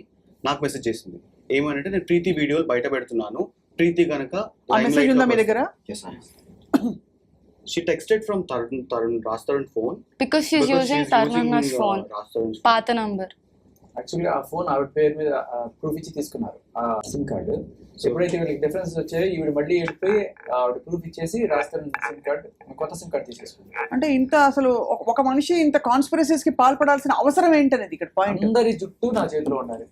నాకు మెసేజ్ చేసింది. ఏమనంటే నేను ప్రీతి వీడియోలు బయట పెడుతున్నాను, ప్రీతి కనుక మెసేజ్ ఉందా మీ దగ్గర? She texted from Raj Tarun phone because she's using Tarun's phone, పాత నంబర్. యాక్చువల్లీ ఆ ఫోన్ ఆవిడ పేరు మీద ప్రూఫ్ ఇచ్చి తీసుకున్నారు ఆ సిమ్ కార్డు. ఎప్పుడైతే వీళ్ళకి డిఫరెన్స్ వచ్చాయో ఈవిడ మళ్ళీ వెళ్ళిపోయి ఆవిడ ప్రూఫ్ ఇచ్చేసి రాస్తారు సిమ్ కార్డు, కొత్త సిమ్ కార్డు తీసేసుకుంది. అంటే ఇంత అసలు ఒక మనిషి ఇంత కాన్స్పిరసీస్ కి పాల్పడాల్సిన అవసరం ఏంటనేది ఇక్కడ పాయింట్. అందరి జుట్టు నా చేతిలో ఉండాలి.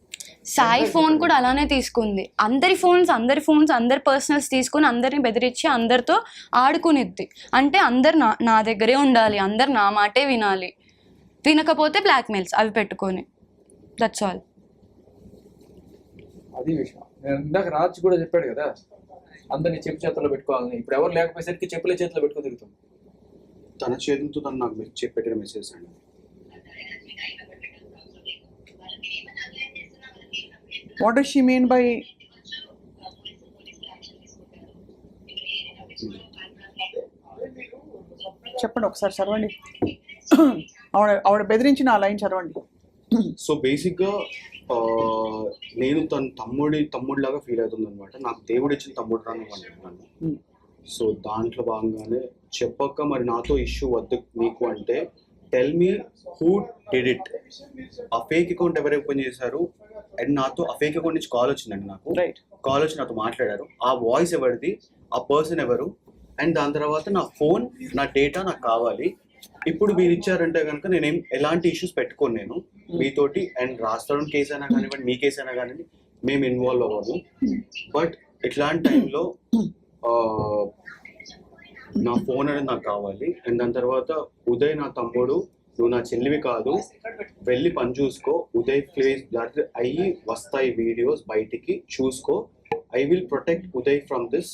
సాయి ఫోన్ కూడా అలానే తీసుకుంది. అందరి ఫోన్స్ అందరి పర్సనల్స్ తీసుకుని అందరిని బెదిరించి అందరితో ఆడుకునిద్ది. అంటే అందరు నా దగ్గరే ఉండాలి, అందరు నా మాటే వినాలి, వినకపోతే బ్లాక్మెయిల్స్ అవి పెట్టుకొని. That's all. అది విషయం. నేను ఇందాక రాజ్ కూడా చెప్పాడు కదా, అందరినీ చెప్పు చేతుల్లో పెట్టుకోవాలని. ఇప్పుడు ఎవరు లేకపోయేసరికి చెప్పులే చేతిలో పెట్టుకుని తిరుగుతుంది. తన చేతులతో తను నాకు పెట్టిన మెసేజ్ అండి. What does she mean by చెప్పండి ఒకసారి చదవండి. ఆవిడ బెదిరించిన ఆ లైన్ చదవండి. సో బేసిక్గా నేను తన తమ్ముడిలాగా ఫీల్ అవుతుంది అనమాట. నాకు దేవుడు ఇచ్చిన తమ్ముడు రాను. సో దాంట్లో భాగంగానే చెప్పక మరి నాతో ఇష్యూ వద్దు నీకు అంటే tell me who did it. ఆ ఫేక్ అకౌంట్ ఎవరు ఓపెన్ చేశారు అండ్ నాతో ఆ ఫేక్ అకౌంట్ నుంచి కాల్ వచ్చిందండి. నాకు కాల్ వచ్చి నాతో మాట్లాడారు. ఆ వాయిస్ ఎవరిది, ఆ పర్సన్ ఎవరు, అండ్ దాని తర్వాత నా ఫోన్, నా డేటా నాకు కావాలి. ఇప్పుడు మీరు ఇచ్చారంటే కనుక నేనేం ఎలాంటి ఇష్యూస్ పెట్టుకోను నేను మీతోటి. అండ్ రాష్ట్రం కేసు అయినా కానివ్వండి, మీ కేసు అయినా కానివ్వండి, మేము ఇన్వాల్వ్ అవ్వము. బట్ ఇట్లాంటి టైంలో నా ఫోన్ అనేది నాకు కావాలి. అండ్ దాని తర్వాత ఉదయ్ నా తమ్ముడు, నువ్వు నా చెల్లివి కాదు, వెళ్ళి పని చూసుకో. ఉదయ్ ప్లేస్ అయ్యి వస్తాయి వీడియోస్ బయటికి, చూసుకో. I will protect Uday from this.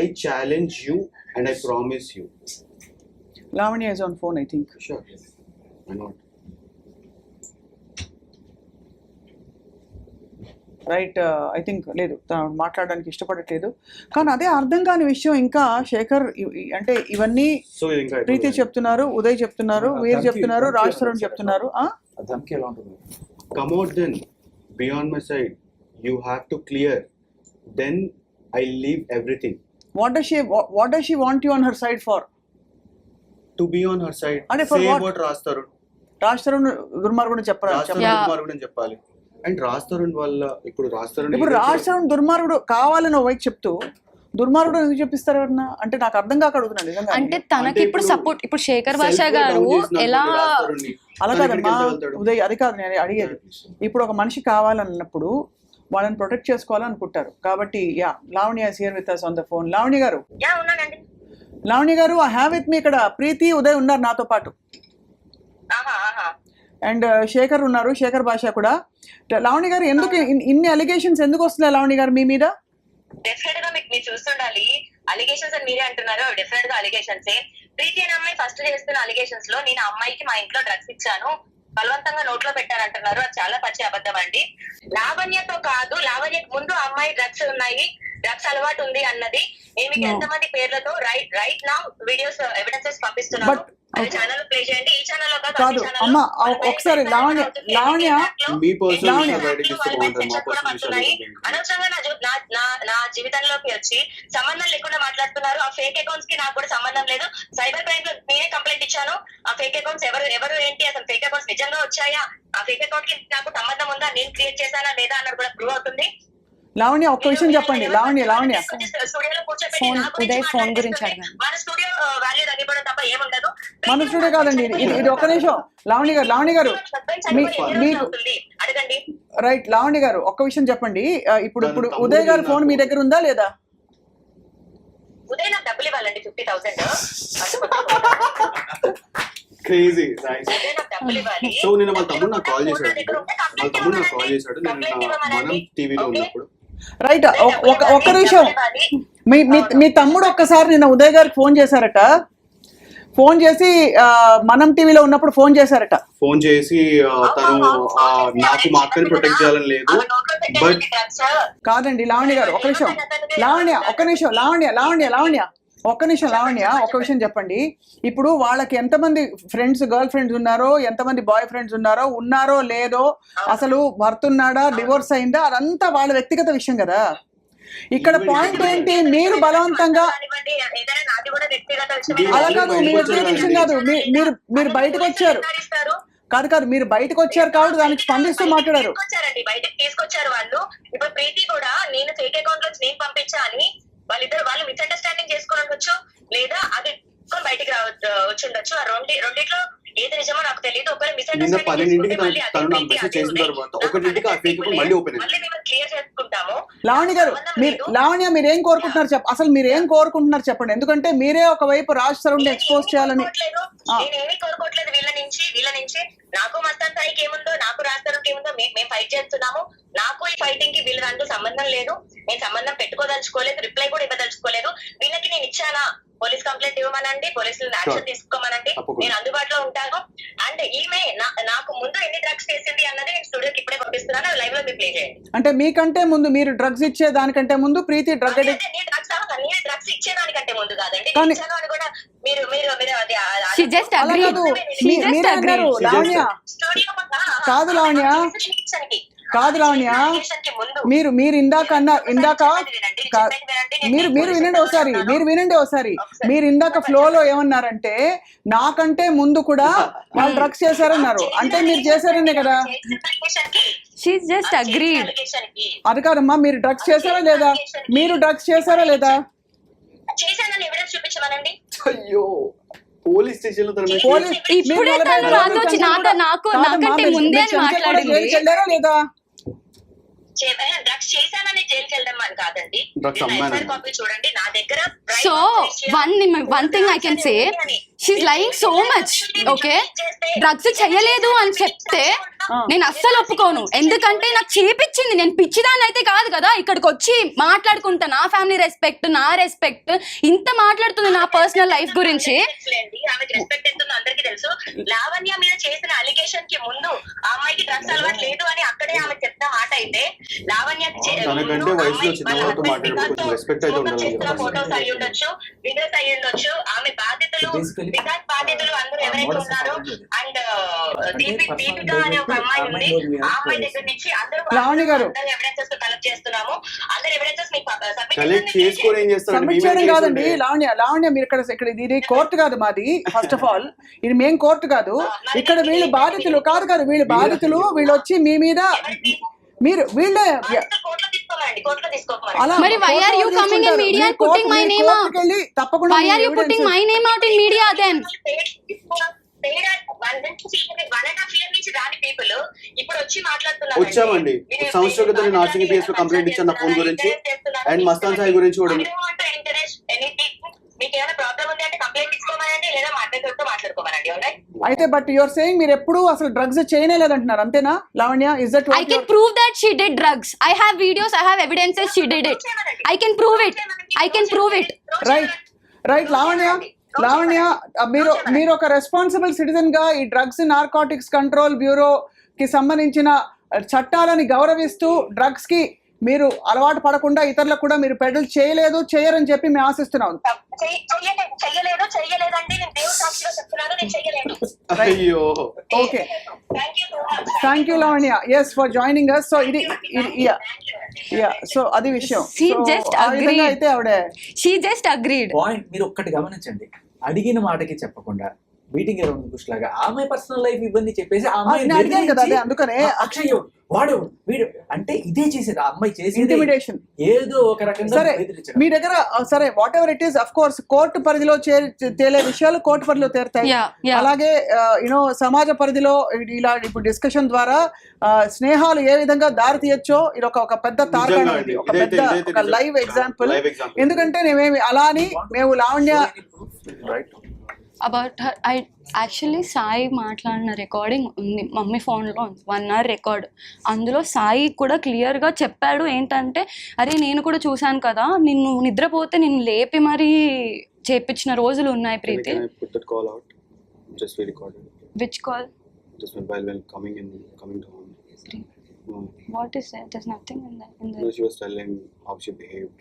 I challenge you and I promise you. Lavanya is on phone, I think. Sure. Why not? Right. I think లేదు, తను మాట్లాడడానికి ఇష్టపడట్లేదు. కానీ అదే అర్థం కాని విషయం ఇంకా శేఖర్, అంటే ఇవన్నీ ప్రీతి చెప్తున్నారు, ఉదయ్ చెప్తున్నారు, వీరు చెప్తున్నారు, రాజ్ తరుణ్ చెప్తున్నారు. Come out then, be on my side. You have to clear. Then I leave everything. What does she want you on her side for? To be on her side. Say about Raj Tarun. Raj Tarun దుర్మార్గుడు చెప్పాలి. And Raj Tarun వల్ల ఇప్పుడు రాజ్ తరుణ్ దుర్మార్గుడు కావాలని వైపు చెప్తూ దుర్మార్గుడు ఎందుకు చెప్పిస్తారు ఎవరన్నా? అంటే నాకు అర్థం కాక అడుగుతున్నాను నిజంగా. అంటే తనకి ఇప్పుడు సపోర్ట్, ఇప్పుడు శేఖర్ భాష గారు ఎలా అలా కాదమ్మా ఉదయ్, అది కాదు నేను అడిగేది. ఇప్పుడు ఒక మనిషి కావాలన్నప్పుడు వాళ్ళని ప్రొటెక్ట్ చేసుకోవాలనుకుంటారు. కాబట్టి Lavanya is here with us on the phone. Lavanya గారు, ఐ హ్యావ్ విత్ మీ ఇక్కడ ప్రీతి, ఉదయ్ ఉన్నారు నాతో పాటు. అండ్ శేఖర్ ఉన్నారు, శేఖర్ భాష కూడా. లావణ్య గారు, ఎందుకు ఇన్ని అలిగేషన్స్ ఎందుకు వస్తున్నాయి లావణ్య గారు మీ మీద? డెఫినెట్ గా మీరు చూస్తుండాలి. అలిగేషన్స్ అని మీరే అంటున్నారు, డెఫినెట్ గా అలిగేషన్స్. ప్రీతి అనే అమ్మాయి ఫస్ట్ చేస్తున్న అలిగేషన్స్ లో నేను అమ్మాయికి మా ఇంట్లో డ్రగ్స్ ఇచ్చాను, బలవంతంగా నోట్లో పెట్టారంటున్నారు. అది చాలా పచ్చి అబద్ధం అండి. లావణ్యతో కాదు, లావణ్యకు ముందు అమ్మాయి డ్రగ్స్ ఉన్నాయి, డ్రగ్స్ అలవాటు ఉంది అన్నది నేను మీకు ఎంతమంది పేర్లతో రైట్ నౌ వీడియోస్ ఎవిడెన్సెస్ పంపిస్తున్నాను. అది ఛానల్ ప్లే చేయండి. ఈ ఛానల్ కాదు అమ్మ, ఒకసారి లావణ్య మీ పర్సనల్ లావణ్య. బయటకి తీస్తే బాగుంటుంది. మా పర్సనల్ విషయాలు అనవసరంగా నా జీవితంలోకి వచ్చి సంబంధం లేకుండా మాట్లాడుతున్నారు. ఆ ఫేక్ అకౌంట్స్ కి నాకు కూడా సంబంధం లేదు. సైబర్ క్రైమ్ లో నేనే కంప్లైంట్ ఇచ్చాను. ఆ ఫేక్ అకౌంట్స్ ఎవరు ఏంటి, అసలు ఫేక్ అకౌంట్స్ నిజంగా వచ్చాయా, ఆ ఫేక్ అకౌంట్ కి నాకు సంబంధం ఉందా, నేను క్రియేట్ చేశానా లేదా అన్నది కూడా ప్రూవ్ అవుతుంది. లావణ్య ఒక్క విషయం చెప్పండి. లావణ్య స్టూడియోలో కూర్చోబెట్టి ఫోన్, నా గురించి ఉదయ్ ఫోన్ గురించి మాట్లాడిస్తుంటే అడగండి. మన స్టూడియో వాల్యూ తగ్గిపోవడం తప్ప ఏముండదు. మన స్టూడియో కాదండి ఇది ఒక్క నిమిషం. లావణ్య గారు మీకు అడగండి. రైట్. లావణ్య గారు ఒక్క విషయం చెప్పండి. ఇప్పుడు ఉదయ్ గారి ఫోన్ మీ దగ్గర ఉందా లేదా? ఉదయ్ నాకు డబ్బులు ఇవ్వాలండి 50,000. క్రేజీ. ఉదయ్ నాకు డబ్బులు ఇవ్వాలి. సో నేను వాళ్ళ తమ్ముడు నాకు కాల్ చేశాడు. నేను మనం టీవీలో ఉన్నప్పుడు. రైట్. ఒక్క నిమిషం. మీ తమ్ముడు ఒక్కసారి నిన్న ఉదయ్ గారికి ఫోన్ చేశారట. ఫోన్ చేసి మనం టీవీలో ఉన్నప్పుడు ఫోన్ చేశారట. ఫోన్ చేసి తను నాకు మా అక్కని ప్రొటెక్ట్ చేయాలని లేదు. బట్ కాదండి లావణ్య గారు ఒక్క నిమిషం. లావణ్య ఒక్క నిమిషం. లావణ్య ఒక్క విషయం చెప్పండి. ఇప్పుడు వాళ్ళకి ఎంతమంది ఫ్రెండ్స్, గర్ల్ ఫ్రెండ్స్ ఉన్నారో, ఎంతమంది బాయ్ ఫ్రెండ్స్ ఉన్నారో లేదో, అసలు భర్త ఉన్నాడా, డివోర్స్ అయిందా, అదంతా వాళ్ళ వ్యక్తిగత విషయం కదా. ఇక్కడ పాయింట్ ఏంటి, మీరు బలవంతంగా అలా కాదు, మీ వ్యక్తిగత విషయం కాదు. మీరు బయటకు వచ్చారు కాదు మీరు బయటకు వచ్చారు కాబట్టి దానికి స్పందిస్తూ మాట్లాడారు. బయటకు తీసుకొచ్చారు వాళ్ళు. ఇప్పుడు ప్రీతి కూడా నేను ఫేక్ అకౌంట్ లో నేను పంపించా అని వాళ్ళు మిస్అండర్స్టాండింగ్ చేసుకుని ఉండొచ్చు, లేదా అది బయటికి వచ్చి ఉండొచ్చు. ఆ రెండిట్లో ఏది నిజమో నాకు తెలియదు. ఒకవేళ నిన్న 12ంటికి తను నాకు మెసేజ్ చేసిన తర్వాత 1ంటికి ఆ ఫేక్ అకౌంట్ మళ్ళీ ఓపెన్ అయింది. క్లియర్ చేసుకుంటాము. లావణ్య గారు మీరు ఏం కోరుకుంటున్నారు అసలు మీరు ఏం కోరుకుంటున్నారు చెప్పండి. ఎందుకంటే మీరే ఒకవైపు రాజ్ తరుణ్ ఎక్స్పోజ్ చేయాలని. నేనేమీ కోరుకోవట్లేదు వీళ్ళ నుంచి. నాకు మస్తాన్ సాయికి ఏముందో, నాకు రాజ్ తరుణ్కి ఏముందో మేము ఫైట్ చేస్తున్నాము. నాకు ఈ ఫైటింగ్ కి వీళ్ళ దాంట్లో సంబంధం లేదు. నేను సంబంధం పెట్టుకోదలుచుకోలేదు, రిప్లై కూడా ఇవ్వదలుచుకోలేదు. వీళ్ళకి నేను ఇచ్చానా, పోలీస్ కంప్లైంట్ ఇవ్వమనండి, పోలీసులు యాక్షన్ తీసుకోమనండి, నేను అందుబాటులో ఉంటాను. అండ్ ఈమె నాకు ముందు ఎన్ని డ్రగ్స్ చేసింది అన్నది నేను స్టూడియోకి ఇప్పుడే పంపిస్తున్నాను. లైవ్ లో మీరు ప్లే చేయండి. అంటే మీకంటే ముందు, మీరు డ్రగ్స్ ఇచ్చే దానికంటే ముందు ప్రీతి డ్రగ్ అడిక్ట్. డ్రగ్స్ ఇచ్చేదానికంటే ముందు కాదండి, ఇచ్చాను అని కూడా మీరు అది She just agreed. లావణ్య కాదు లావణ్య మీరు ఇందాక వినండి ఒకసారి. మీరు ఇందాక ఫ్లోలో ఏమన్నారంటే నాకంటే ముందు కూడా వాళ్ళు డ్రగ్స్ చేశారన్నారు. అంటే మీరు చేశారనే కదా. She just agreed. అది కాదమ్మా, మీరు డ్రగ్స్ చేశారా లేదా? చేశానని ఎవిడెన్స్ చూపించమనండి. అయ్యో, పోలీస్ స్టేషన్ లో ఇప్పుడే తను నాకంటే ముందే అని మాట్లాడింది. లేదా డ్రగ్స్ చేశానని జైలుకి వెళ్ళడం అని కాదండి. కాపీ చూడండి నా దగ్గర. So one thing I can say, she's lying so much. Okay, drugs చెయ్యలేదు అని చెప్తే నేను అస్సలు ఒప్పుకోను. ఎందుకంటే నాకు చేపించింది. నేను పిచ్చిదాన్ని అయితే కాదు కదా. ఇక్కడికి వచ్చి మాట్లాడుకుంటా, నా ఫ్యామిలీ రెస్పెక్ట్, నా రెస్పెక్ట్, ఇంత మాట్లాడుతుంది నా పర్సనల్ లైఫ్ గురించి. ఆమెకి రెస్పెక్ట్ ఎంతుందో అందరికీ తెలుసు. లావణ్య మీద చేసిన అలిగేషన్ కి ముందు ఆ అమ్మాయికి డ్రగ్స్ అలవాటు లేదు అని అక్కడే ఆమె చెప్తా మాట అయితే, లావణ్యకి ఫోటోస్ అయ్యి ఉండొచ్చు, వీడియోస్ అయ్యి ఉండొచ్చు. ఆమె బాధ్యతలు, వికాస్ బాధ్యతలు అందరూ ఎవరైతే ఉన్నారో, అండ్ దీపిక అనే ఒక అమ్మాయి ఉంది, ఆ అమ్మాయి దగ్గర నుంచి అందరూ ఎవిడెన్సెస్ కలెక్ట్ చేస్తున్నాము. అందరు ఎవిడెన్సెస్ సబ్మిట్ చేయడం కాదండి లావణ్య. మీరు ఇక్కడ ఇది కోర్టు కాదు మాది. ఫస్ట్ ఆఫ్ ఆల్ ఇది మేం కోర్టు కాదు. ఇక్కడ వీళ్ళు బాధితులు కాదు వీళ్ళు బాధితులు. వీళ్ళు వచ్చి మీ మీద వీళ్ళే మరి why are you coming in media and putting my name out? Why are you putting my name out in media then? వచ్చామండి. సంవత్సరం క్రితం నేను RCPS లో కంప్లైంట్ ఇచ్చాను ఫోన్ గురించి అండ్ మస్తాన్ సాయి గురించి కూడా. అయితే బట్ యువర్ సేయింగ్ మీరు ఎప్పుడు అసలు డ్రగ్స్ చేయలేదంటున్నారు, అంతేనా Lavanya? Is that I can prove that she did drugs. I have videos, I have evidences she did it. I can prove it. Right Lavanya మీరు ఒక రెస్పాన్సిబుల్ సిటిజన్ గా ఈ డ్రగ్స్ నార్కోటిక్స్ కంట్రోల్ బ్యూరో కి సంబంధించిన చట్టాలని గౌరవిస్తూ డ్రగ్స్ కి మీరు అలవాటు పడకుండా ఇతరులకు కూడా మీరు పెడల్ చేయరని చెప్పి మేము ఆశిస్తున్నాం. చెయ్యలేదు చెయ్యలేదండి, నేను దేవుడు సాక్షిగా చెప్తున్నాను, నేను చెయ్యలేదు. అయ్యో okay, thank you so much. Thank you Lavanya, yes for joining us. So ఇది సో అది విషయం. She So, just ఆ విధంగా agreed. అయితే ఆవిడ షీ జస్ట్ అగ్రీడ్. పాయింట్ మీరు ఒక్కటి గమనించండి, అడిగిన మాటకి చెప్పకుండా మీటింగ్ అరౌండ్ బుష్ లాగా ఆమె పర్సనల్ లైఫ్ ఇవన్నీ చెప్పేసి ఆ అమ్మాయి నేను అడిగాను కదా, అదే అందుకనే అక్షయ్ వాడు వీడు అంటే ఇదే చేసేది ఆ అమ్మాయి చేసేది ఇంటిమిడేషన్. ఏదో ఒక రకంగా సరే బెదిరించడం. మీ దగ్గర సరే what ever it is, of course court పరిధిలో తేలే విషయాలు కోర్టు పరిధిలో తేరుతాయి. Yeah. అలాగే యూనో సమాజ పరిధిలో ఇలా ఇప్పుడు డిస్కషన్ ద్వారా స్నేహాలు ఏ విధంగా దారి తీయొచ్చో ఇది ఒక పెద్ద తార్కాణం, ఇది ఒక పెద్ద ఒక లైవ్ ఎగ్జాంపుల్. ఎందుకంటే మేమేమి అలా అని మేము Lavanya write about her, I actually Sai మాట్లాడిన రికార్డింగ్ ఉంది మమ్మీ ఫోన్లో, 1 hour రికార్డ్. అందులో సాయి కూడా క్లియర్గా చెప్పాడు ఏంటంటే, అరే నేను కూడా చూశాను కదా, నిన్ను నిద్రపోతే నిన్ను లేపి మరీ చేపించిన రోజులు ఉన్నాయి Preethi. Call out just we recorded which call? just while coming to home. What is that? There is nothing in that. No, she was telling how she behaved.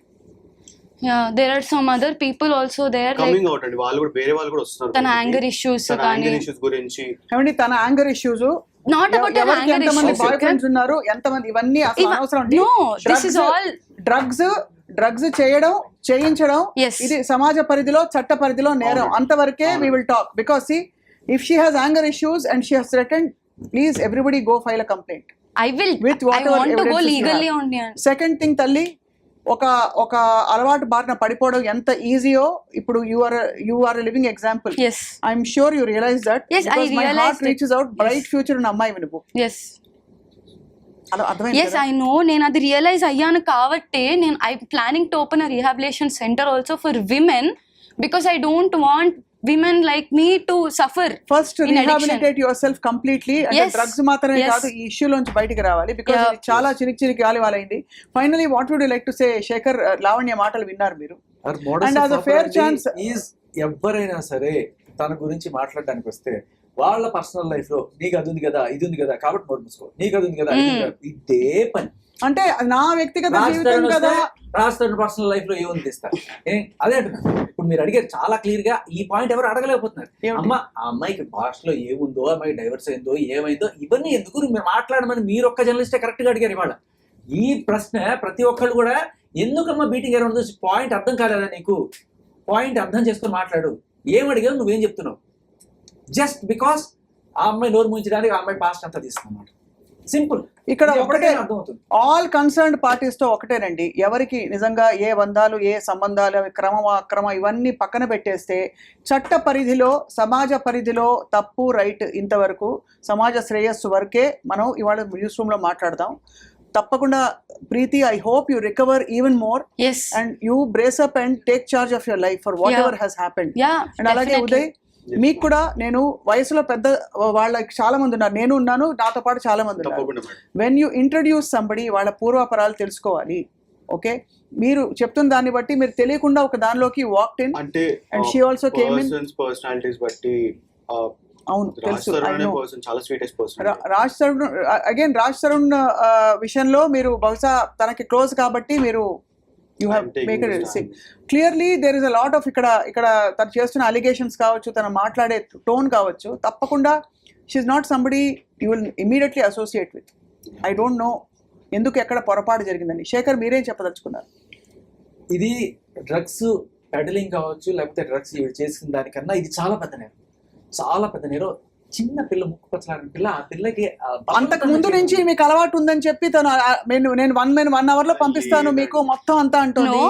Yeah, there are some other people also there, Coming like out and వాళ్ళు కూడా వేరే వాళ్ళు కూడా వస్తున్నారు. తన anger issues తన కానీ, anger issues గురించి ఏమండి తన anger issues, not about her ఎవరికి anger ఎంతమంది issues. బాయ్ ఫ్రెండ్స్ ఉన్నారు, ఎంతమంది, ఇవన్నీ అసలు అనవసరం అండి. No, this is all drugs చేయించడం Yes. ఇది సమాజ పరిధిలో చట్ట పరిధిలో నేరం. అంతవరకే we will talk. Because if she has anger issues and she has threatened, please everybody go file a complaint. I will, With I whatever want to go evidences you legally have. only. Second thing తల్లి, ఒక అలవాటు బారిన పడిపోవడం ఎంత ఈజీయో ఇప్పుడు you are living example. Yes, I'm sure you realize that. Yes, I my realized heart it. Reaches out, bright future ఉన్న అమ్మాయి నువ్వు. yes, అలా అర్థమైంది yes, కదా? I know. నేను అది రియలైజ్ అయ్యాను కాబట్టి నేను I planning to open a rehabilitation centre also for women, because I don't want women like me to suffer first in addiction. Rehabilitate yourself completely. అంటే Yes. Drugs మాత్రమే Yes. కాదు, ఈ issue లోంచి బయటికి రావాలి. Because Yeah. ఇది చాలా చిరికి గాలివాలైంది. Finally what would you like to say Shekhar? Lavanya మాటలు విన్నారు మీరు. And as a fair chance- ఎవరైనా సరే తన గురించి మాట్లాడడానికి వస్తే వాళ్ళ పర్సనల్ లైఫ్ లో నీకు అది ఉంది కదా, ఇది ఉంది కదా, కాబట్టి నోట్ మూసుకో, నీకు అది ఉంది కదా, ఇది ఉంది కదా. ఇదే పని. అంటే నా వ్యక్తిగత జీవితం కదా. రాష్ట్ర పర్సనల్ లైఫ్ లో ఏముంది ఇస్తారు అదే అంటున్నారు. ఇప్పుడు మీరు అడిగారు చాలా క్లియర్ గా, ఈ పాయింట్ ఎవరు అడగలేకపోతున్నారు. ఏమిటి? ఆ అమ్మాయికి భాషలో ఏముందో, అమ్మాయి డైవర్స్ అయిందో, ఏమైందో, ఇవన్నీ ఎందుకు మీరు మాట్లాడమని మీరు ఒక్క జర్నలిస్టే కరెక్ట్ గా అడిగారు ఇవాళ. ఈ ప్రశ్న ప్రతి ఒక్కళ్ళు కూడా, ఎందుకమ్మా బీటింగ్ అరౌండ్ పాయింట్ అర్థం కాలేదా నీకు? పాయింట్ అర్థం చేసుకొని మాట్లాడు. ఏం అడిగావు, నువ్వేం చెప్తున్నావు? జస్ట్ బికాస్ ఆ అమ్మాయి నోరు ముంచడానికి ఆ అమ్మాయి పాస్ట్ అంతా తీసుకున్నమాట. సింపుల్. ఇక్కడ ఒకటే, అర్థమవుతుంది. ఆల్ కన్సర్న్డ్ పార్టీస్ తో ఒకటేనండి, ఎవరికి నిజంగా ఏ బంధాలు, ఏ సంబంధాలు, అవి క్రమం అక్రమ ఇవన్నీ పక్కన పెట్టేస్తే చట్ట పరిధిలో, సమాజ పరిధిలో తప్పు రైట్ ఇంతవరకు సమాజ శ్రేయస్సు వరకే మనం ఇవాళ న్యూస్ రూమ్ లో మాట్లాడదాం. తప్పకుండా Preethi, I hope you recover even more yes, and you brace up and take charge of your life for whatever has happened. yeah, and అలాగే definitely. ఉదయ్, మీకు కూడా నేను వయసులో పెద్ద వాళ్ళకి చాలా మంది ఉన్నారు, నేను ఉన్నాను, నాతో పాటు చాలా మంది ఉన్నారు. తప్పకుండా madam. When you introduce somebody, వాళ్ళ పూర్వాపరాలు తెలుసుకోవాలి. ఓకే, మీరు చెప్తున్న దాన్ని బట్టి మీరు తెలియకుండా ఒక దానిలోకి వాక్డ్ ఇన్. అంటే And she also came in- personalities బట్టి అవును, తెలుసు, I know. పర్సన్ చాలా sweetest person. Raj Tarun again, Raj Tarun విషయంలో మీరు బహుశా తనకి క్లోజ్ కాబట్టి మీరు you have make it clearly there is a lot of ఇక్కడ తను చేస్తున్న అలిగేషన్స్ కావచ్చు, తను మాట్లాడే టోన్ కావచ్చు, తప్పకుండా she's not somebody you will immediately associate with. I don't know ఎందుకు ఎక్కడ పొరపాటు జరిగిందని. శేఖర్, మీరేం చెప్పదలుచుకున్నారు? ఇది డ్రగ్స్ పెడలింగ్ కావచ్చు, లేకపోతే డ్రగ్స్ ఇవి చేసిన దానికన్నా ఇది చాలా పెద్ద నేరం. చాలా పెద్ద నేరం. చిన్న పిల్ల, ముక్కు పచ్చలాడిన పిల్ల, ఆ పిల్లకి అంతకు ముందు నుంచి మీకు అలవాటు ఉందని చెప్పి తను నేను 1 hour లో పంపిస్తాను మీకు మొత్తం అంతా అంటుంది. No,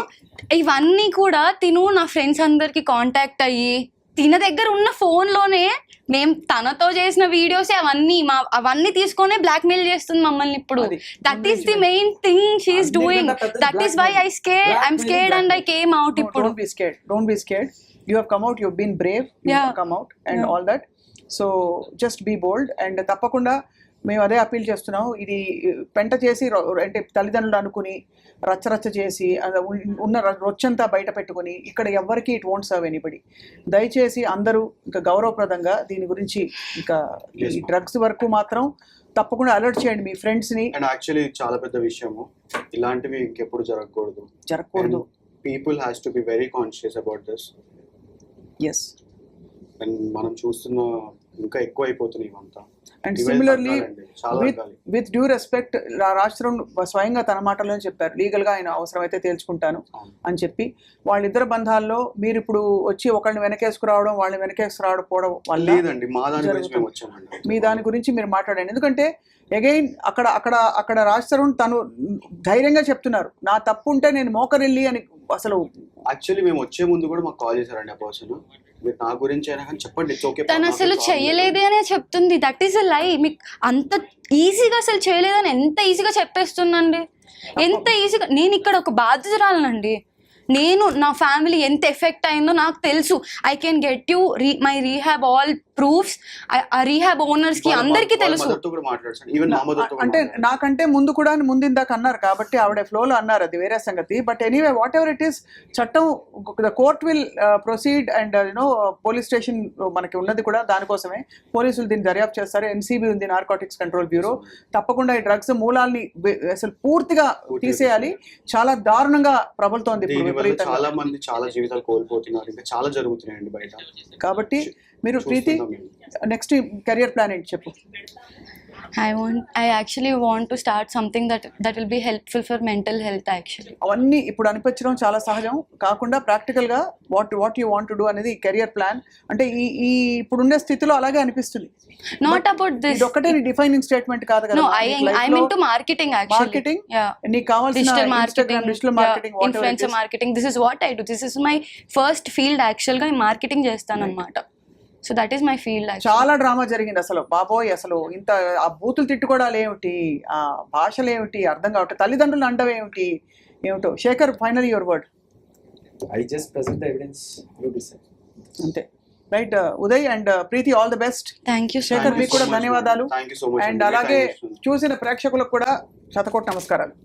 ఇవన్నీ కూడా తిను నా ఫ్రెండ్స్ అందరికి కాంటాక్ట్ అయ్యి తిన దగ్గర ఉన్న ఫోన్ లోనే మేము తనతో చేసిన వీడియోస్ అవన్నీ తీసుకొని బ్లాక్ మెయిల్ చేస్తుంది మమ్మల్ని ఇప్పుడు. That is the main thing she is doing. That is why I'm scared and I came out. ఇప్పుడు don't be scared. You have come out, you been brave, you have come out and all that. So just be bold. And తప్పకుండా మేము అదే appeal చేస్తున్నాం. ఇది పెంట చేసి అంటే తల్లిదండ్రులు అనుకుని రచ్చరచ్చ చేసి ఉన్న రొచ్చంతా బయట పెట్టుకుని ఇక్కడ ఎవ్వరికి ఇట్ వోంట్ సర్వ్ ఎనీబడి. దయచేసి అందరూ ఇంకా గౌరవప్రదంగా దీని గురించి ఇంకా ఈ డ్రగ్స్ వరకు మాత్రం తప్పకుండా అలర్ట్ చేయండి మీ ఫ్రెండ్స్ని. అండ్ యాక్చువల్లీ చాలా పెద్ద విషయము, ఇలాంటివి ఇంకెప్పుడు జరగకూడదు. People has to be very conscious about this. Yes. And మనం చూస్తున్న ఇంకా ఎక్కువ అయిపోతున్నాయి ఇవంతా. అండ్ ఇవే సిమిలర్లీ తగ్గాలండి, చాలా తగ్గాలి. విత్ డ్యూ రెస్పెక్ట్, రాష్ట్రం స్వయంగా తన మాటల్లోనే చెప్పారు, లీగల్గా ఆయన అవసరమైతే తేల్చుకుంటాను అని చెప్పి. వాళ్ళిద్దరు బంధాల్లో మీరు ఇప్పుడు వచ్చి ఒకళ్ళని వెనకేసుకురావడం, వాళ్ళని వెనకేసుకురావడం వల్ల లేదండి, మా దాని గురించి మేము వచ్చామండి. మీ దాని గురించి మీరు మాట్లాడండి. ఎందుకంటే అగైన్ అక్కడ రాజ్ తరుణ్ తను ధైర్యంగా చెప్తున్నారు, నా తప్పు ఉంటే నేను మోకరిల్లి అని. అసలు యాక్చువల్లీ మేము వచ్చే ముందు కూడా మాకు కాల్ చేశారండి ఆ పర్సన్, మీరు నా గురించి అయినా కానీ చెప్పండి, ఇట్స్ ఓకే. తను అసలు చేయలేదే అనే చెప్తుంది. దట్ ఈస్ అ లై. మీకు అంత ఈజీగా అసలు చేయలేదని ఎంత ఈజీగా చెప్పేస్తుందండి, ఎంత ఈజీగా. నేను ఇక్కడ ఒక బాధ్యతరాలనండి. నేను నా ఫ్యామిలీ ఎంత ఎఫెక్ట్ అయిందో నాకు తెలుసు. I can get you my rehab all proofs. ఆ రీహాబ్ ఓనర్స్ కి అందరికీ తెలుసు. అంటే నాకంటే ముందు కూడా ముందుందాక అన్నారు కాబట్టి ఆవిడ ఫ్లోలో అన్నారు, అది వేరే సంగతి. But anyway whatever it is, చట్టం the court will proceed. And you know police station మనకి ఉన్నది కూడా దానికోసమే. పోలీసులు దీన్ని దర్యాప్తు చేస్తారు. ఎన్సీబీ ఉంది, నార్కోటిక్స్ కంట్రోల్ బ్యూరో. తప్పకుండా ఈ డ్రగ్స్ మూలాల్ని అసలు పూర్తిగా తీసేయాలి. చాలా దారుణంగా ప్రబలుతోంది ఇప్పుడు. చాలా మంది చాలా జీవితాలు కోల్పోతున్నారు, ఇంకా చాలా జరుగుతున్నాయండి బయట. కాబట్టి మీరు ప్రీతి నెక్స్ట్ కెరియర్ ప్లాన్ ఏంటి చెప్పు. I actually want to start something that will be helpful for mental health actually. అవన్నీ ఇప్పుడు అనిపించడం చాలా సహజం. కాకుండా ప్రాక్టికల్గా what you want to do అనేది కెరియర్ ప్లాన్. అంటే ఈ ఇప్పుడుండే స్థితిలో అలాగే అనిపిస్తుంది. Not about this. ఇది ఒక్కటే నీ డిఫైనింగ్ స్టేట్మెంట్ కాదు కదా. No, I'm into marketing actually. Marketing? Yeah. నీకు కావాల్సిన Digital marketing, digital marketing, influencer marketing. This is what I do. This is my first field actually. గా మార్కెటింగ్ చేస్తాను అన్నమాట. So that is my field. చాలా drama జరిగింది అసలు బాబోయ్. అసలు ఇంత ఆ బూతులు తిట్టుకోవడాలు ఏమిటి, ఆ భాషలు ఏమిటి అర్థం కావట్లేదు, తల్లిదండ్రులు అండవేమిటి ఏమిటో. Shekhar, final your word. I just present the evidence, you decide. అంతే, right. Uday and Preethi, all the best. Thank you. Shekhar, మీకు కూడా ధన్యవాదాలు. Thank you so much. And అలాగే చూసిన ప్రేక్షకులకు కూడా శతకోటి నమస్కారాలు.